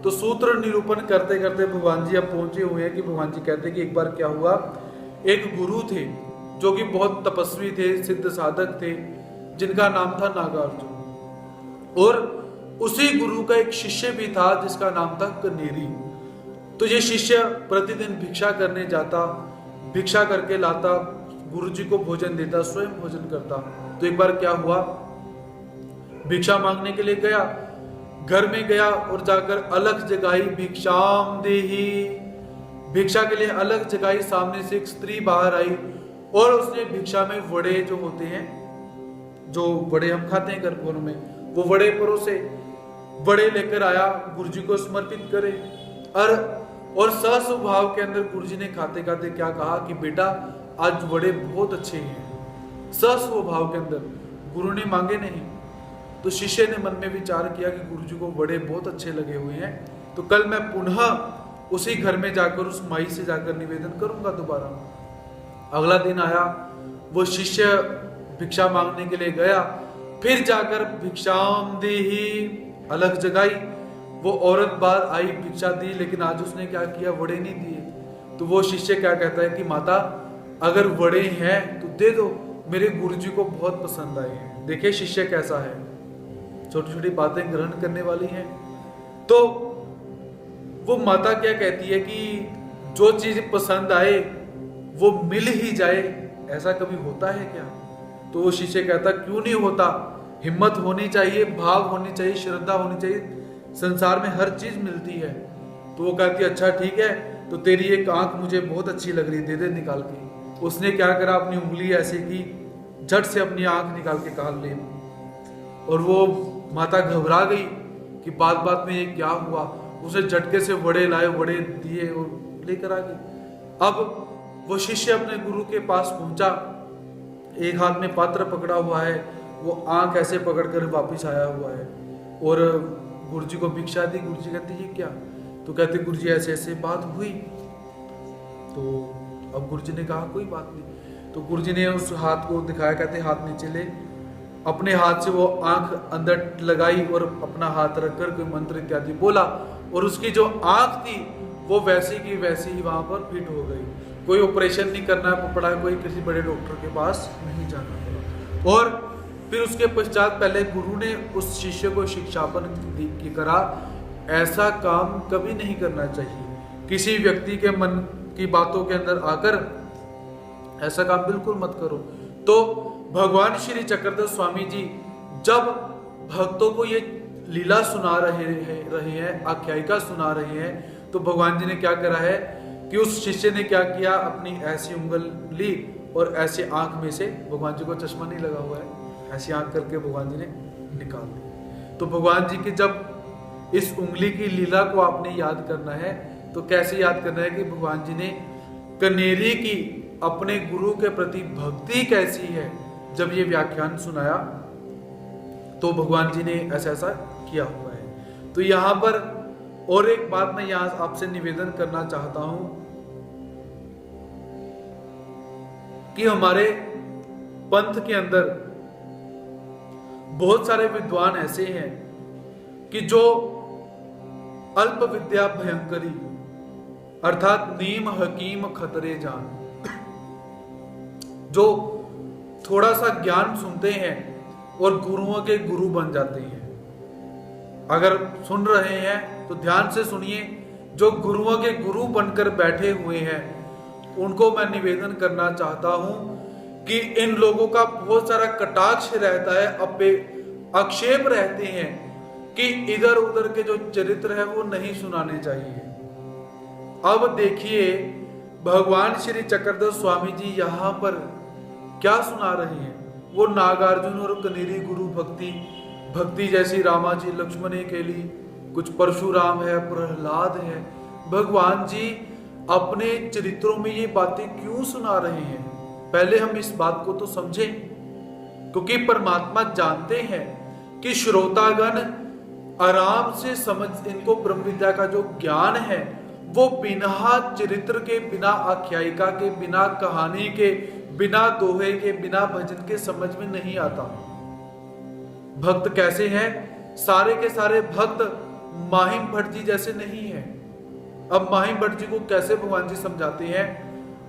तो सूत्र निरूपण करते करते भगवान जी अब पहुंचे हुए हैं कि भगवान जी कहते हैं कि एक बार क्या हुआ, एक गुरु थे जो कि बहुत तपस्वी थे, सिद्ध साधक थे, जिनका नाम था नागार्जुन, और उसी गुरु का एक शिष्य भी था जिसका नाम था कनेरी। तो ये शिष्य प्रतिदिन भिक्षा करने जाता, भिक्षा करके लाता, गुरु जी को भोजन देता, स्वयं भोजन करता। तो एक बार क्या हुआ, भिक्षा मांगने के लिए गया, घर में गया और जाकर अलग जगाई भिक्षाम देही, भिक्षा के लिए अलग जगाई। सामने से एक स्त्री बाहर आई और उसने भिक्षा में वड़े जो होते हैं, जो वड़े हम खाते हैं घरों में, वो वड़े परोसे, वड़े लेकर आया, गुरुजी को समर्पित करे। और सस्वभाव के अंदर गुरुजी ने खाते खाते क्या कहा कि बेटा आज वड़े बहुत अच्छे हैं। सस्वभाव के अंदर, गुरु ने मांगे नहीं। तो शिष्य ने मन में विचार किया कि गुरुजी को वड़े बहुत अच्छे लगे हुए हैं, तो कल मैं पुनः उसी घर में जाकर उस माई से जाकर निवेदन करूंगा दोबारा। अगला दिन आया, वो शिष्य भिक्षा मांगने के लिए गया, फिर जाकर भिक्षाम देही अलग जगाई। वो औरत बाहर आई, भिक्षा दी, लेकिन आज उसने क्या किया, वड़े नहीं दिए। तो वो शिष्य क्या कहता है कि माता अगर वड़े हैं तो दे दो, मेरे गुरुजी को बहुत पसंद आए हैं। देखिए शिष्य कैसा है, छोटी छोटी बातें ग्रहण करने वाली हैं। तो वो माता क्या कहती है कि जो चीज पसंद आए वो मिल ही जाए, ऐसा कभी होता है क्या? तो वो शिष्य कहता क्यों नहीं होता, हिम्मत होनी चाहिए, भाव होनी चाहिए, श्रद्धा होनी चाहिए, संसार में हर चीज मिलती है। तो वो कहती अच्छा ठीक है, तो तेरी एक आंख मुझे बहुत अच्छी लग रही, दे दे निकाल के। उसने क्या करा, अपनी उंगली ऐसे की, झट से अपनी आंख निकाल के कहा ले। और वो माता घबरा गई कि बात बात में ये क्या हुआ। उसे झटके से वड़े लाए, वड़े दिए और लेकर आ गई। अब वो शिष्य अपने गुरु के पास पहुंचा, एक हाथ में पात्र पकड़ा हुआ है, वो आंख ऐसे पकड़कर वापस आया हुआ है, और गुरुजी को भिक्षा दी। गुरुजी कहते ये क्या? तो कहते गुरुजी ऐसे ऐसे बात हुई। तो अब गुरुजी ने कहा कोई बात नहीं। तो गुरुजी ने उस हाथ को दिखाया, कहते हाथ नीचे ले। अपने हाथ से वो आंख अंदर लगाई और अपना हाथ रखकर कोई मंत्र इत्यादि बोला, और उसकी जो आंख थी वो वैसी की वैसी ही वहां पर फिट हो गई। कोई ऑपरेशन नहीं करना पड़ा, कोई किसी बड़े डॉक्टर के पास नहीं जाना पड़ा। और फिर उसके पश्चात पहले गुरु ने उस शिष्य को शिक्षापन की करा, ऐसा काम कभी नहीं करना चाहिए। किसी व्यक्ति के मन की बातों के अंदर आकर ऐसा काम बिल्कुल मत करो। तो भगवान श्री चक्रधर स्वामी जी जब भक्तों को ये लीला सुना रहे हैं, आख्यायिका सुना रहे हैं, तो भगवान जी ने क्या करा है कि उस शिष्य ने क्या किया, अपनी ऐसी उंगल ली और ऐसी आंख में से, भगवान जी को चश्मा नहीं लगा हुआ है, ऐसी आंख करके भगवान जी ने निकाल दी। तो भगवान जी की जब इस उंगली की लीला को आपने याद करना है, तो कैसे याद करना है कि भगवान जी ने कनेरी की अपने गुरु के प्रति भक्ति कैसी है, जब ये व्याख्यान सुनाया तो भगवान जी ने ऐसा ऐसा किया हुआ है। तो यहां पर और एक बात मैं यहां आपसे निवेदन करना चाहता हूं कि हमारे पंथ के अंदर बहुत सारे विद्वान ऐसे हैं कि जो अल्प विद्या भयंकरी, अर्थात नीम हकीम खतरे जान, जो थोड़ा सा ज्ञान सुनते हैं और गुरुओं के गुरु बन जाते हैं। अगर सुन रहे हैं तो ध्यान से सुनिए, जो गुरुओं के गुरु बनकर बैठे हुए हैं उनको मैं निवेदन करना चाहता हूं कि इन लोगों का बहुत सारा कटाक्ष रहता है, आक्षेप रहते हैं कि इधर उधर के जो चरित्र है वो नहीं सुनाने चाहिए। अब देखिए भगवान श्री चक्रधर स्वामी जी यहाँ पर क्या सुना रहे हैं। वो नागार्जुन और कनेरी गुरु भक्ति जैसी रामा जी लक्ष्मण के लिए, कुछ परशुराम है, प्रहलाद है। भगवान जी अपने चरित्रों में ये बातें क्यों सुना रहे हैं, पहले हम इस बात को तो समझें। क्योंकि परमात्मा जानते हैं कि श्रोतागण आराम से समझ, इनको ब्रह्म विद्या का जो ज्ञान है वो बिना चरित्र के, बिना आख्यायिका के, बिना कहानी के, बिना दोहे के, बिना भजन के समझ में नहीं आता। भक्त कैसे हैं? सारे के सारे भक्त माहिम भट्ट जी जैसे नहीं है। अब माहिम भट्ट जी को कैसे भगवान जी समझाते हैं?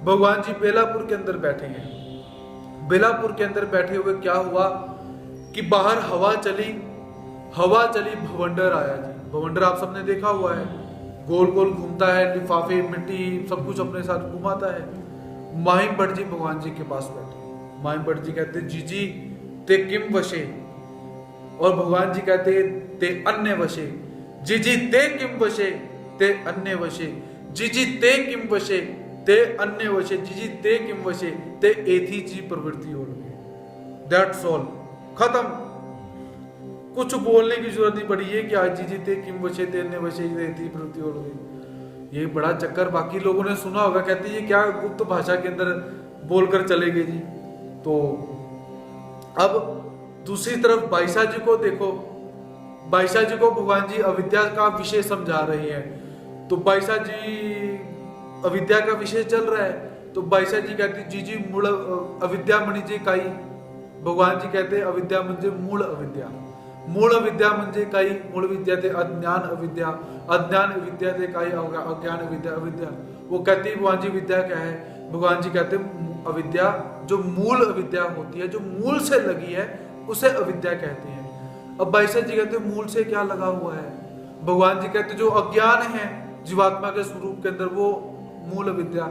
भगवान जी बेलापुर के अंदर बैठे हैं। बेलापुर के अंदर बैठे हुए क्या हुआ कि बाहर हवा चली, भवंडर आया जी। भवंडर आप सबने देखा हुआ है, गोल गोल घूमता है, लिफाफे मिट्टी सब कुछ अपने साथ घुमाता है। माहिम भट्ट जी भगवान जी के पास बैठे। माहिम भट्ट जी कहते जीजी ते किम वशे, और भगवान जी कहते ते अन्य वशे। जीजी ते किम वशे ते अन्य वशे, जीजी ते किम वशे ते अन्य वशे, जीजी ते किम वशे ते एथी जी प्रवृत्ति हो गई। दैट्स ऑल, खत्म। कुछ बोलने की जरूरत नहीं पड़ी है कि आज जीजी ते किम वशे ते अन्य वशे ते एथी प्रवृत्ति हो गई। ये बड़ा चक्कर बाकी लोगों ने सुना होगा, कहते ये क्या गुप्त भाषा के अंदर बोलकर चले गए जी। तो अब दूसरी तरफ बाईसा जी को देखो, बाईसा जी को भगवान जी अविद्या का विषय समझा रहे हैं। तो बाईसा जी अविद्या का विषय चल रहा है, तो बाईसा जी कहती जी जी मूल अविद्या म्हणजे काही। भगवान जी कहते अविद्या म्हणजे मूल अविद्या, मूळ अविद्या म्हणजे काही, मूळ विद्या ते अज्ञान अविद्या, अज्ञान विद्या ते काही अज्ञान विद्या अविद्या। वो कहती भगवान जी विद्या क्या है? भगवान जी कहते अविद्या जो मूल अविद्या होती है, जो मूल से लगी है उसे अविद्या कहते हैं। अब बाईसा जी कहते मूल से क्या लगा हुआ है? भगवान जी कहते जो अज्ञान है जीवात्मा के स्वरूप के अंदर वो मूल अविद्या।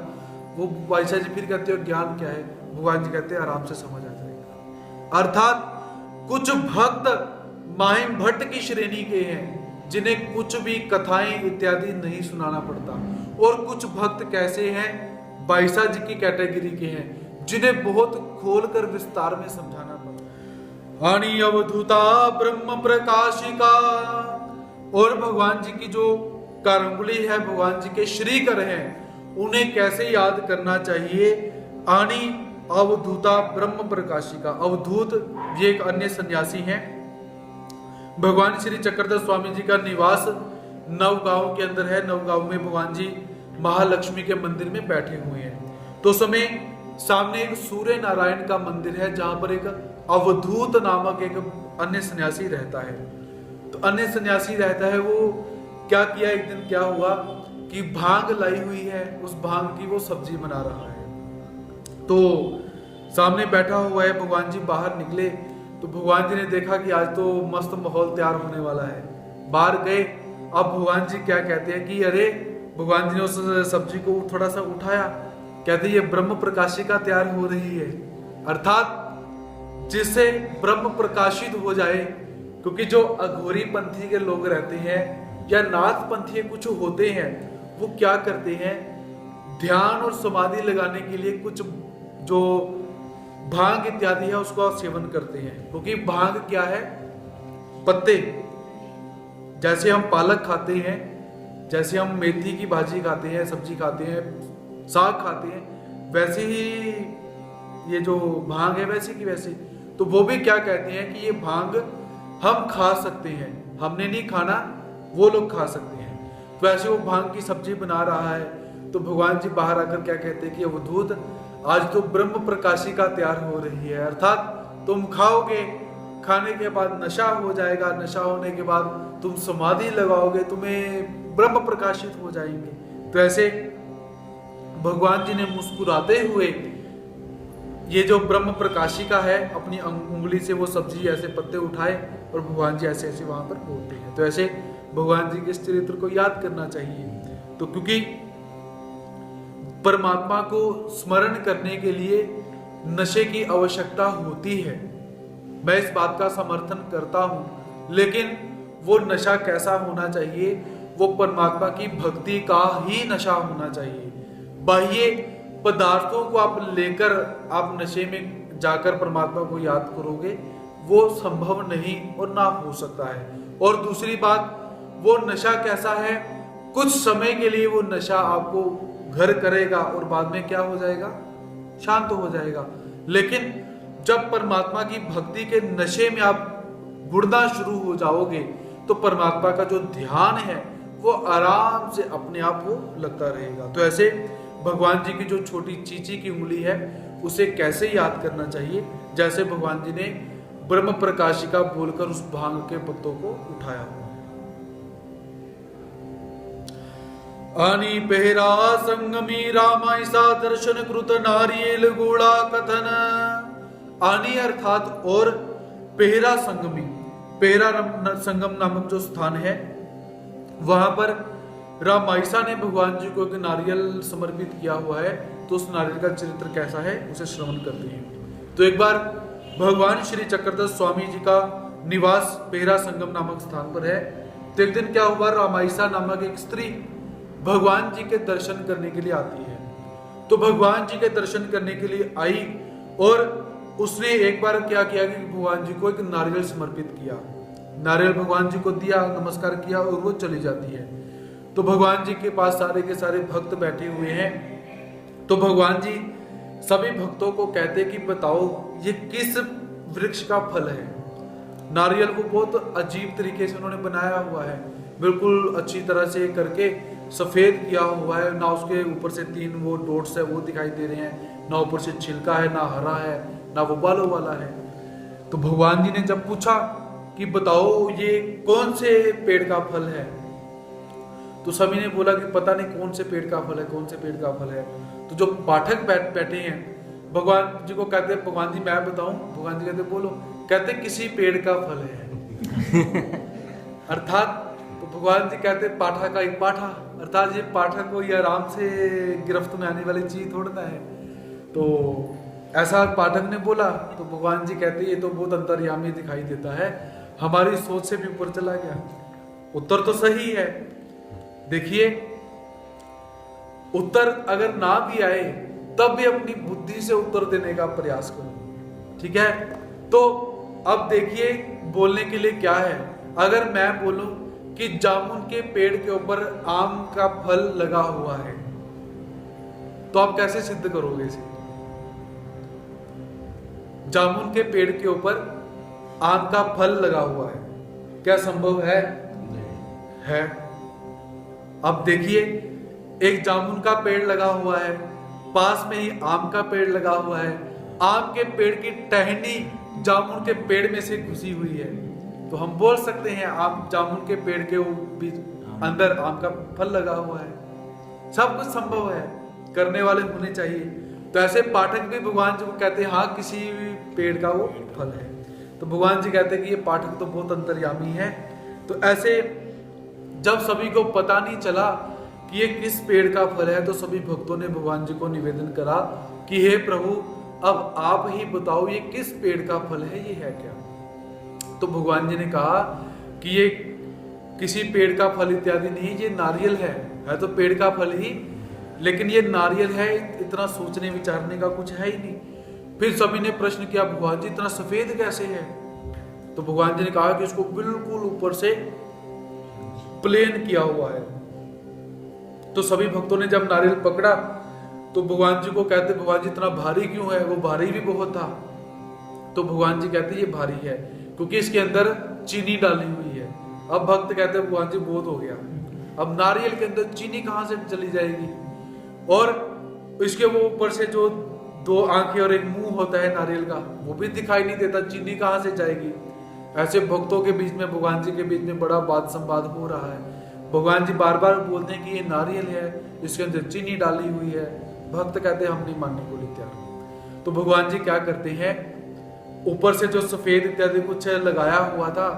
वो बाईसा जी फिर कहते हो ज्ञान क्या है? भगवान जी कहते आराम से समझ आ जाएगा। अर्थात कुछ भक्त माहिम भट्ट की श्रेणी के हैं जिन्हें कुछ भी कथाएं इत्यादि नहीं सुनाना पड़ता, और कुछ भक्त कैसे हैं? बाईसा जी की कैटेगरी के हैं जिन्हें बहुत खोलकर विस्तार में समझाना पड़ता। आनी अवधूता ब्रह्म प्रकाशिका, और भगवान जी की जो कारंगुली है, भगवान जी के श्रीकर हैं, उन्हें कैसे याद करना चाहिए? आनी अवधूता ब्रह्म प्रकाशिका। अवधूत ये एक अन्य सन्यासी हैं। भगवान श्री चक्रधर स्वामी जी का निवास नवगांव के अंदर है। नवगांव में भगवान जी महालक्ष्मी के मंदिर में बैठे हुए हैं। तो समय सामने एक सूर्य नारायण का मंदिर है जहां पर एक अवधूत नामक एक अन्य सन्यासी रहता है। तो अन्य सन्यासी रहता है, वो क्या किया, एक दिन क्या हुआ कि भांग लाई हुई है, उस भांग की वो सब्जी बना रहा है। तो सामने बैठा हुआ है, भगवान जी बाहर निकले तो भगवान जी ने देखा कि आज तो मस्त माहौल तैयार होने वाला है। बाहर गए, अब भगवान जी क्या कहते हैं कि अरे, भगवान जी ने उस सब्जी को थोड़ा सा उठाया, कहते ये ब्रह्म प्रकाशिका तैयार हो रही है, अर्थात जिससे ब्रह्म प्रकाशित हो जाए। क्योंकि जो अघोरी पंथी के लोग रहते हैं या नाथ पंथी कुछ होते हैं, वो क्या करते हैं, ध्यान और समाधि लगाने के लिए कुछ जो भांग इत्यादि है उसका सेवन करते हैं। क्योंकि भांग क्या है, पत्ते, जैसे हम पालक खाते हैं, जैसे हम मेथी की भाजी खाते हैं, सब्जी खाते हैं, साग खाते हैं, वैसे ही ये जो भांग है वैसे की वैसे। तो वो भी क्या कहते हैं कि ये भांग हम खा सकते हैं, हमने नहीं खाना, वो लोग खा सकते हैं। तो ऐसे वो भांग की सब्जी बना रहा है। तो भगवान जी बाहर आकर क्या कहते हैं कि अवधूत, आज तो ब्रह्म प्रकाशिका तैयार हो रही है, अर्थात तुम खाओगे, खाने के बाद नशा हो जाएगा, नशा होने के बाद तुम समाधि लगाओगे, तुम्हें ब्रह्म प्रकाशित हो जाएंगे। तो ऐसे भगवान जी ने मुस्कुराते हुए ये जो ब्रह्म प्रकाशिका है, अपनी उंगली से वो सब्जी ऐसे पत्ते उठाए और भगवान जी ऐसे ऐसे वहां पर बोलते हैं। तो ऐसे भगवान जी के इस चरित्र को याद करना चाहिए। तो क्योंकि परमात्मा को स्मरण करने के लिए नशे की आवश्यकता होती है, मैं इस बात का समर्थन करता हूं, लेकिन वो नशा कैसा होना चाहिए, वो परमात्मा की भक्ति का ही नशा होना चाहिए। बाह्य पदार्थों को आप लेकर आप नशे में जाकर परमात्मा को याद करोगे, वो संभव नहीं और ना हो सकता है। और दूसरी बात, वो नशा कैसा है, कुछ समय के लिए वो नशा आपको घर करेगा और बाद में क्या हो जाएगा, शांत हो जाएगा। लेकिन जब परमात्मा की भक्ति के नशे में आप बुड़ना शुरू हो जाओगे, तो परमात्मा का जो ध्यान है वो आराम से अपने आप वो लगता रहेगा। तो ऐसे भगवान जी की जो छोटी चीची की उंगली है, उसे कैसे याद करना चाहिए, जैसे भगवान जी ने ब्रह्म प्रकाशिका बोलकर उस भांग के पत्तों को उठाया हुआ। आनी पेहरा संगमी रामायसा दर्शन कृत नारियल गोड़ा कथन। आनी अर्थात और पेहरा संगमी, पेहरा संगम नामक जो स्थान है, वहां पर रामायसा ने भगवान जी को एक नारियल समर्पित किया हुआ है। तो उस नारियल का चरित्र कैसा है उसे श्रवण करते हैं। तो एक बार भगवान श्री चक्रधर स्वामी जी का निवास पेहरा संगम नामक स्थान पर है। तो एक दिन क्या हुआ, रामायसा नामक एक स्त्री भगवान जी के दर्शन करने के लिए आती है। तो भगवान जी के दर्शन करने के लिए आई और उसने एक बार क्या किया कि भगवान जी को एक नारियल समर्पित किया, नारियल भगवान जी को दिया, नमस्कार किया और वो चली जाती है। तो भगवान जी के पास सारे के सारे भक्त बैठे हुए हैं। तो भगवान जी सभी भक्तों को कहते कि बताओ ये किस वृक्ष का फल है। नारियल को बहुत अजीब तरीके से उन्होंने बनाया हुआ है, बिल्कुल अच्छी तरह से करके सफेद किया हुआ है, ना उसके ऊपर से 3 वो डॉट्स है वो दिखाई दे रहे हैं, ना ऊपर से छिलका है, ना हरा है, ना वो बालों वाला है। तो भगवान जी ने जब पूछा कि बताओ ये कौन से पेड़ का फल है, तो सभी ने बोला कि पता नहीं कौन से पेड़ का फल है, कौन से पेड़ का फल है। तो जो पाठक बैठे हैं भगवान जी को कहते हैं भगवान जी मैं बताऊं, भगवान जी कहते बोलो, कहते किसी पेड़ का फल है अर्थात तो भगवान जी कहते पाठा का एक पाठा, अर्थात ये पाठा को ये आराम से गिरफ्त में आने वाली चीज थोड़ना है। तो ऐसा पाठक ने बोला। तो भगवान जी कहते ये तो बहुत अंतर्यामी दिखाई देता है, हमारी सोच से भी ऊपर चला गया। उत्तर तो सही है, देखिए उत्तर अगर ना भी आए तब भी अपनी बुद्धि से उत्तर देने का प्रयास करो, ठीक है। तो अब देखिए बोलने के लिए क्या है, अगर मैं बोलूं कि जामुन के पेड़ के ऊपर आम का फल लगा हुआ है, तो आप कैसे सिद्ध करोगे इसे? जामुन के पेड़ के ऊपर आम का फल लगा हुआ है, क्या संभव है? है। अब देखिए एक जामुन का पेड़ लगा हुआ है, पास में ही आम का पेड़ लगा हुआ है, आम के पेड़ की टहनी जामुन के पेड़ में से घुसी हुई है, तो हम बोल सकते हैं आम जामुन के पेड़ के बीच अंदर आम का फल लगा हुआ है। सब कुछ संभव है, करने वाले होने चाहिए। तो ऐसे पाठक भी भगवान जी को कहते हैं हाँ किसी भी पेड़ का वो फल है। तो भगवान जी कहते हैं कि ये पाठक तो बहुत अंतर्यामी है। तो ऐसे जब सभी को पता नहीं चला कि ये किस पेड़ का फल है, तो सभी भक्तों ने भगवान जी को निवेदन करा कि हे प्रभु, अब आप ही बताओ ये किस पेड़ का फल है, ये है क्या। तो भगवान जी ने कहा कि ये किसी पेड़ का फल इत्यादि नहीं, ये नारियल है तो पेड़ का फल ही, लेकिन ये नारियल है, इतना सोचने विचारने का कुछ है ही नहीं। फिर सभी ने प्रश्न किया भगवान जी इतना सफेद कैसे है। तो भगवान जी ने कहा कि इसको बिल्कुल ऊपर से प्लेन किया हुआ है। तो सभी भक्तों ने जब नारियल पकड़ा तो भगवान जी को कहते भगवान जी इतना भारी क्यों है, वो भारी भी बहुत था। तो भगवान जी कहते ये भारी है क्योंकि इसके अंदर चीनी डाली हुई है। अब भक्त कहते हैं भगवान जी बहुत हो गया, अब नारियल के अंदर चीनी कहां से चली जाएगी, और इसके वो ऊपर से जो दो आंखें और एक मुंह होता है नारियल का, वो भी दिखाई नहीं देता, चीनी कहां से जाएगी। ऐसे भक्तों के बीच में भगवान जी के बीच में बड़ा वाद संवाद हो रहा है। भगवान जी बार बार बोलते हैं कि ये नारियल है, इसके अंदर चीनी डाली हुई है। भक्त कहते हैं हम नहीं मानने को तैयार। तो भगवान जी क्या करते हैं, ऊपर से जो सफेद इत्यादि कुछ लगाया हुआ था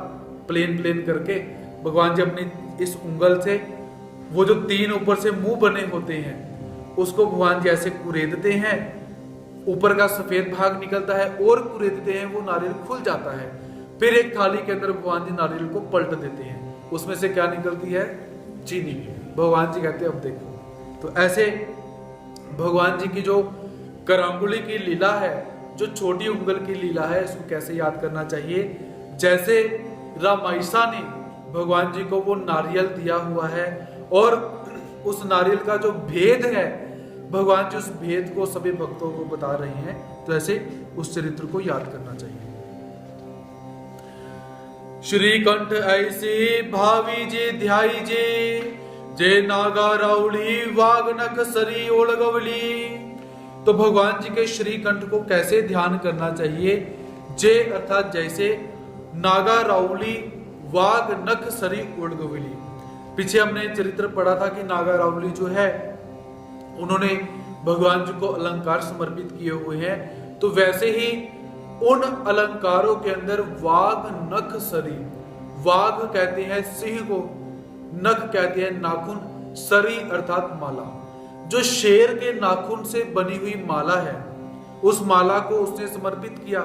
प्लेन प्लेन करके, भगवान जी अपनी इस उंगल से वो जो तीन ऊपर से मुंह बने होते हैं उसको भगवान जी ऐसे कुरेदते हैं, ऊपर का सफेद भाग निकलता है और कुरेदते हैं, वो नारियल खुल जाता है। फिर एक थाली के अंदर भगवान जी नारियल को पलट देते हैं, उसमें से क्या निकलती है, चीनी। भगवान जी कहते हैं अब देखो। तो ऐसे भगवान जी की जो करांगुली की लीला है, जो छोटी उंगल की लीला है, इसको कैसे याद करना चाहिए। जैसे रामायसा ने भगवान जी को वो नारियल दिया हुआ है और उस नारियल का जो भेद है भगवान जी उस भेद को सभी भक्तों को बता रहे हैं, तो ऐसे उस चरित्र को याद करना चाहिए। श्रीकंठ ऐसे भावी जे ध्याई जे नागा राउली वागनक सरी ओलगवली। तो भगवान जी के श्रीकंठ को कैसे ध्यान करना चाहिए। जे अर्थात जैसे, नागा राउली वाग नख सरी ओलगवली। पीछे हमने चरित्र पढ़ा था कि नागा राउली जो है उन्होंने भगवान जी को अलंकार समर्पित किए हुए हैं। तो वैसे ही उन अलंकारों के अंदर वाग नख सरी, वाग कहते हैं सिंह को, नख कहते हैं नाखून, सरी अर्थात माला, जो शेर के नाखून से बनी हुई माला है, उस माला को उसने समर्पित किया।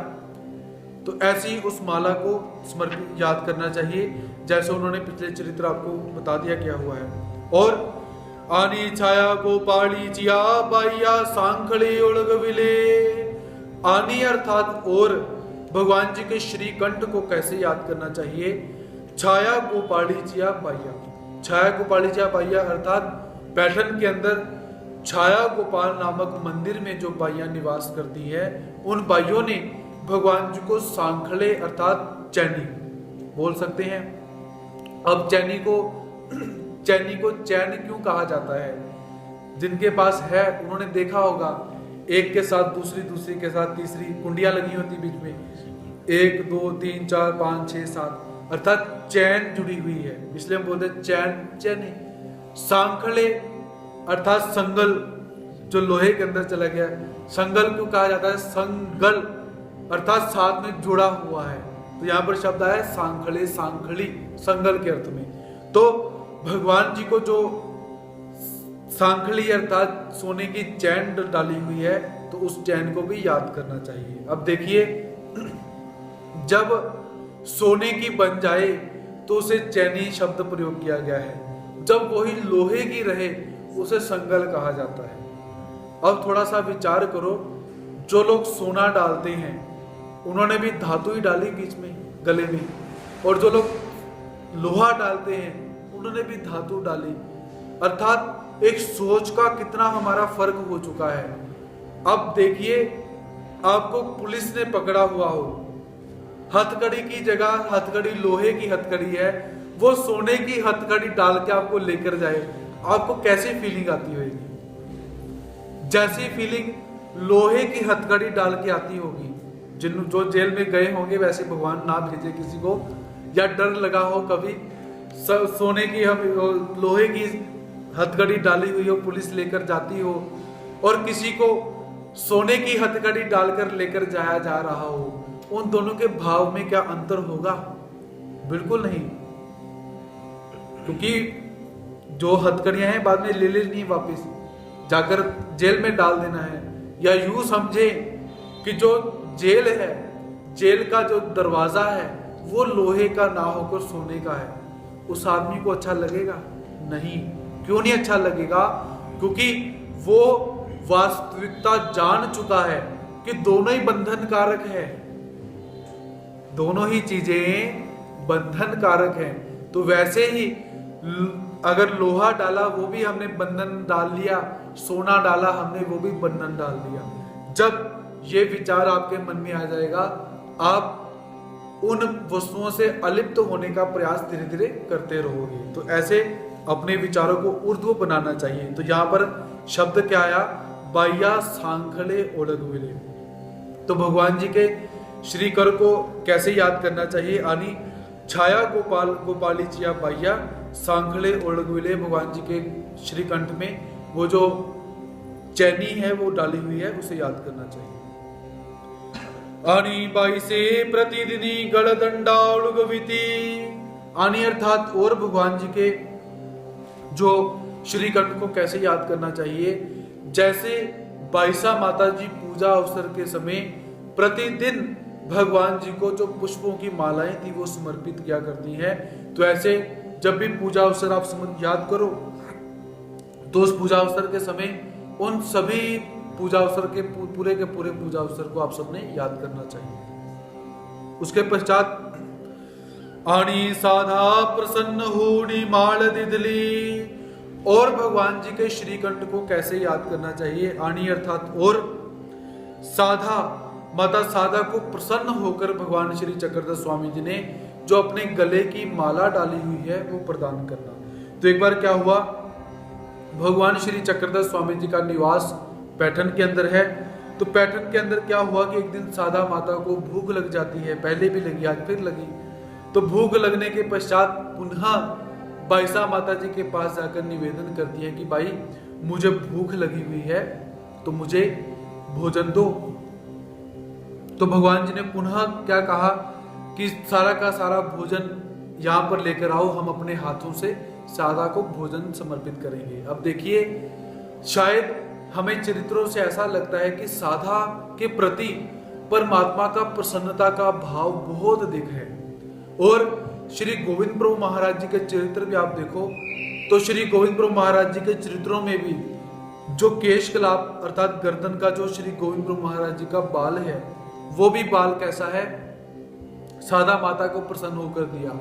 तो ऐसी उस माला को समर्पित याद करना चाहिए, जैसे उन्होंने पिछले चरित्र आपको बता दिया क्या हुआ है। और आनी छाया गोपाली जिया बाइया सांखड़े ओलगविले। आनी अर्थात और भगवान जी के श्रीकंठ को कैसे याद करना चाहिए। छाया गोपाली जिया बाइया, छाया गोपाली जिया बाइया अर्थात पैठन के अंदर छाया गोपाल नामक मंदिर में जो बाइया निवास करती है, उन बाइयों ने भगवान जी को सांखले अर्थात चैनी बोल सकते हैं। अब चैनी को चैन क्यों कहा जाता है, जिनके पास है उन्होंने देखा होगा, एक के साथ दूसरी, दूसरी के साथ तीसरी कुंडियां लगी होती बीच में, 1 2 3 4 5 6 7 अर्थात चैन जुड़ी हुई है, इसलिए हम बोलते हैं चैन चैनी। सांखले अर्थात संगल, जो लोहे के अंदर चला गया, संगल क्यों कहा जाता है, संगल अर्थात साथ में जुड़ा हुआ है। तो यहाँ पर शब्द आया सांखले सांखली, संगल के अर्थ में। तो भगवान जी को जो सांखली अर्थात सोने की चैन डाली हुई है, तो उस चैन को भी याद करना चाहिए। अब देखिए, जब सोने की बन जाए तो उसे चैनी शब्द प्रयोग किया गया है, जब वही लोहे की रहे उसे संगल कहा जाता है। अब थोड़ा सा विचार करो, जो लोग सोना डालते हैं उन्होंने भी धातु ही डाली बीच में गले में, और जो लोग लोहा डालते हैं उन्होंने भी धातु डाली, अर्थात एक सोच का कितना हमारा फर्क हो चुका है। अब देखिए, आपको पुलिस ने पकड़ा हुआ हो, हथकड़ी की जगह हथकड़ी लोहे की हथकड़ी है, वो सोने की हथकड़ी डाल के आपको लेकर जाए, आपको कैसी फीलिंग आती होगी। जैसी फीलिंग लोहे की हथकड़ी डाल के आती होगी, जो जेल में गए होंगे, वैसे भगवान ना भेजे किसी को, या डर लगा हो कभी सोने की लोहे की हथकड़ी डाली हुई हो पुलिस लेकर जाती हो और किसी को सोने की हथकड़ी डालकर लेकर जाया जा रहा हो, उन दोनों के भाव में क्या अंतर होगा? बिल्कुल नहीं, क्योंकि जो हथकड़ियां हैं बाद में ले लेनी वापस जाकर जेल में डाल देना है। या यूं समझे कि जो जेल है, जेल का जो दरवाजा है वो लोहे का ना होकर सोने का है, उस आदमी को अच्छा लगेगा? नहीं। क्यों नहीं अच्छा लगेगा? क्योंकि वो वास्तविकता जान चुका है कि दोनों ही बंधन कारक है, दोनों ही चीजें बंधन कारक हैं। तो वैसे ही अगर लोहा डाला वो भी हमने बंधन डाल लिया, सोना डाला हमने वो भी बंधन डाल दिया। जब ये विचार आपके मन में आ जाएगा, आप उन वस्तुओं से अलिप्त होने का प्रयास धीरे धीरे करते रहोगे। तो ऐसे अपने विचारों को ऊर्ध्व बनाना चाहिए। तो यहाँ पर शब्द क्या आया? बाह्या सांखले ओळखविले। तो भगवान जी के श्री कर को कैसे याद करना चाहिए? आनी छाया गोपाली चिया बाह्या सांखले ओळखविले। भगवान जी के श्रीकंठ में वो जो चैनी है वो डाली हुई है, उसे याद करना चाहिए। आनी बाई से प्रतिदिनी गलदंडा ओळखविती। आनी अर्थात और भगवान जी के जो श्रीकंठ को कैसे याद करना चाहिए? जैसे बाईसा माता जी पूजा अवसर के समय प्रतिदिन भगवान जी को जो पुष्पों की मालाएं थी वो समर्पित किया करती हैं, तो ऐसे जब भी पूजा अवसर आप याद करो तो उस पूजा अवसर के समय उन सभी पूजा अवसर के पूरे पूजा अवसर को आप सबने याद करना चाहिए। उसके पश्चात आनी साधा प्रसन्न होनी माल दिदली। और भगवान जी के श्रीकंठ को कैसे याद करना चाहिए? आनी अर्थात और साधा, माता साधा को प्रसन्न होकर भगवान श्री चक्रधर स्वामी जी ने जो अपने गले की माला डाली हुई है वो प्रदान करना। तो एक बार क्या हुआ, भगवान श्री चक्रधर स्वामी जी का निवास पैठन के अंदर है। तो पैठन के अंदर क्या हुआ कि एक दिन साधा माता को भूख लग जाती है, पहले भी लगी आज फिर लगी। तो भूख लगने के पश्चात पुनः बाईसा माता जी के पास जाकर निवेदन करती है कि भाई मुझे भूख लगी हुई है तो मुझे भोजन दो। तो भगवान जी ने पुनः क्या कहा कि सारा का सारा भोजन यहाँ पर लेकर आओ, हम अपने हाथों से साधा को भोजन समर्पित करेंगे। अब देखिए, शायद हमें चरित्रों से ऐसा लगता है कि साधा के प्रति परमात्मा का प्रसन्नता का भाव बहुत अधिक है। और श्री गोविंद प्रभु महाराज जी के चरित्र भी आप देखो तो श्री गोविंद प्रभु महाराज जी के चरित्रों में भी जो केश कलाप अर्थात गर्दन का जो श्री गोविंद प्रभु महाराज जी का बाल है वो भी बाल कैसा है? साधा माता को प्रसन्न होकर दिया।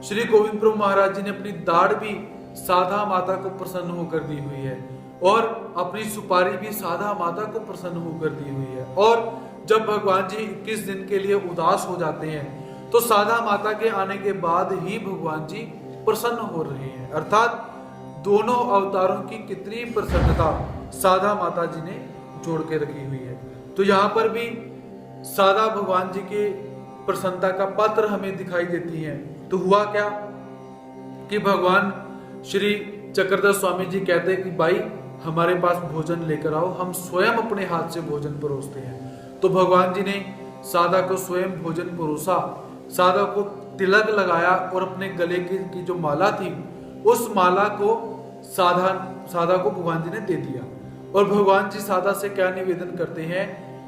श्री गोविंद प्रभु महाराज जी ने अपनी दाढ़ भी साधा माता को प्रसन्न होकर दी हुई है और अपनी सुपारी भी साधा माता को प्रसन्न होकर दी हुई है। और जब भगवान जी 21 दिन के लिए उदास हो जाते हैं तो साधा माता के आने के बाद ही भगवान जी प्रसन्न हो रहे हैं। अर्थात दोनों अवतारों की कितनी प्रसन्नता साधा माता जी ने जोड़ के रखी हुई है। तो यहाँ पर भी साधा भगवान जी के प्रसन्नता का पात्र हमें दिखाई देती है। तो हुआ क्या कि भगवान श्री चक्रधर स्वामी जी कहते हैं कि भाई हमारे पास भोजन लेकर आओ, हम स्वयं अपने हाथ से भोजन परोसते हैं। तो भगवान जी ने साधा को स्वयं भोजन परोसा, साधा को तिलक लगाया और अपने गले की जो माला थी उस माला को साधा को भगवान जी ने दे दिया। और भगवान जी साधा से क्या निवेदन करते हैं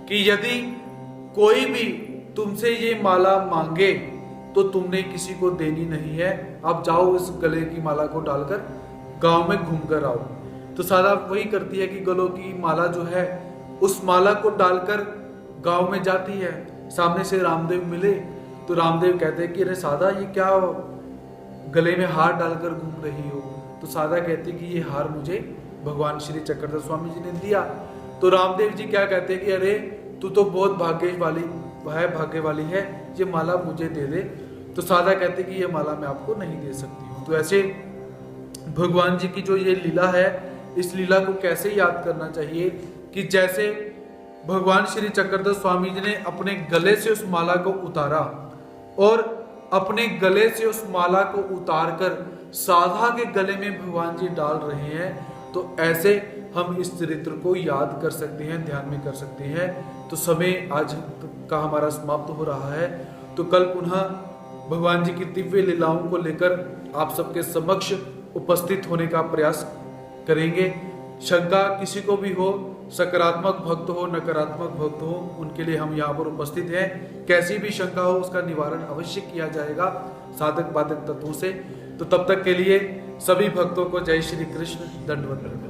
कि यदि कोई भी तुमसे ये माला मांगे तो तुमने किसी को देनी नहीं है, अब जाओ इस गले की माला को डालकर गांव में घूम कर आओ। तो साधा वही करती है कि गलों की माला जो है उस माला को डालकर गांव में जाती है। सामने से रामदेव मिले तो रामदेव कहते हैं कि अरे साधा ये क्या गले में हार डालकर घूम रही हो? तो साधा कहती कि ये हार मुझे भगवान श्री चक्रधर स्वामी जी ने दिया। तो रामदेव जी क्या कहते हैं कि अरे तू तो बहुत भाग्य वाली है, ये माला मुझे दे दे। तो साधा कहते कि ये माला मैं आपको नहीं दे सकती हूँ। तो ऐसे भगवान जी की जो ये लीला है, इस लीला को कैसे याद करना चाहिए कि जैसे भगवान श्री चक्रधर स्वामी जी ने अपने गले से उस माला को उतारा और अपने गले से उस माला को उतार कर साधा के गले में भगवान जी डाल रहे हैं, तो ऐसे हम इस चरित्र को याद कर सकते हैं, ध्यान में कर सकते हैं। तो समय आज का हमारा समाप्त हो रहा है, तो कल पुनः भगवान जी की दिव्य लीलाओं को लेकर आप सबके समक्ष उपस्थित होने का प्रयास करेंगे। शंका किसी को भी हो, सकारात्मक भक्त हो, नकारात्मक भक्त हो, उनके लिए हम यहाँ पर उपस्थित हैं। कैसी भी शंका हो उसका निवारण अवश्य किया जाएगा साधक बाधक तत्वों से। तो तब तक के लिए सभी भक्तों को जय श्री कृष्ण, दंडवत।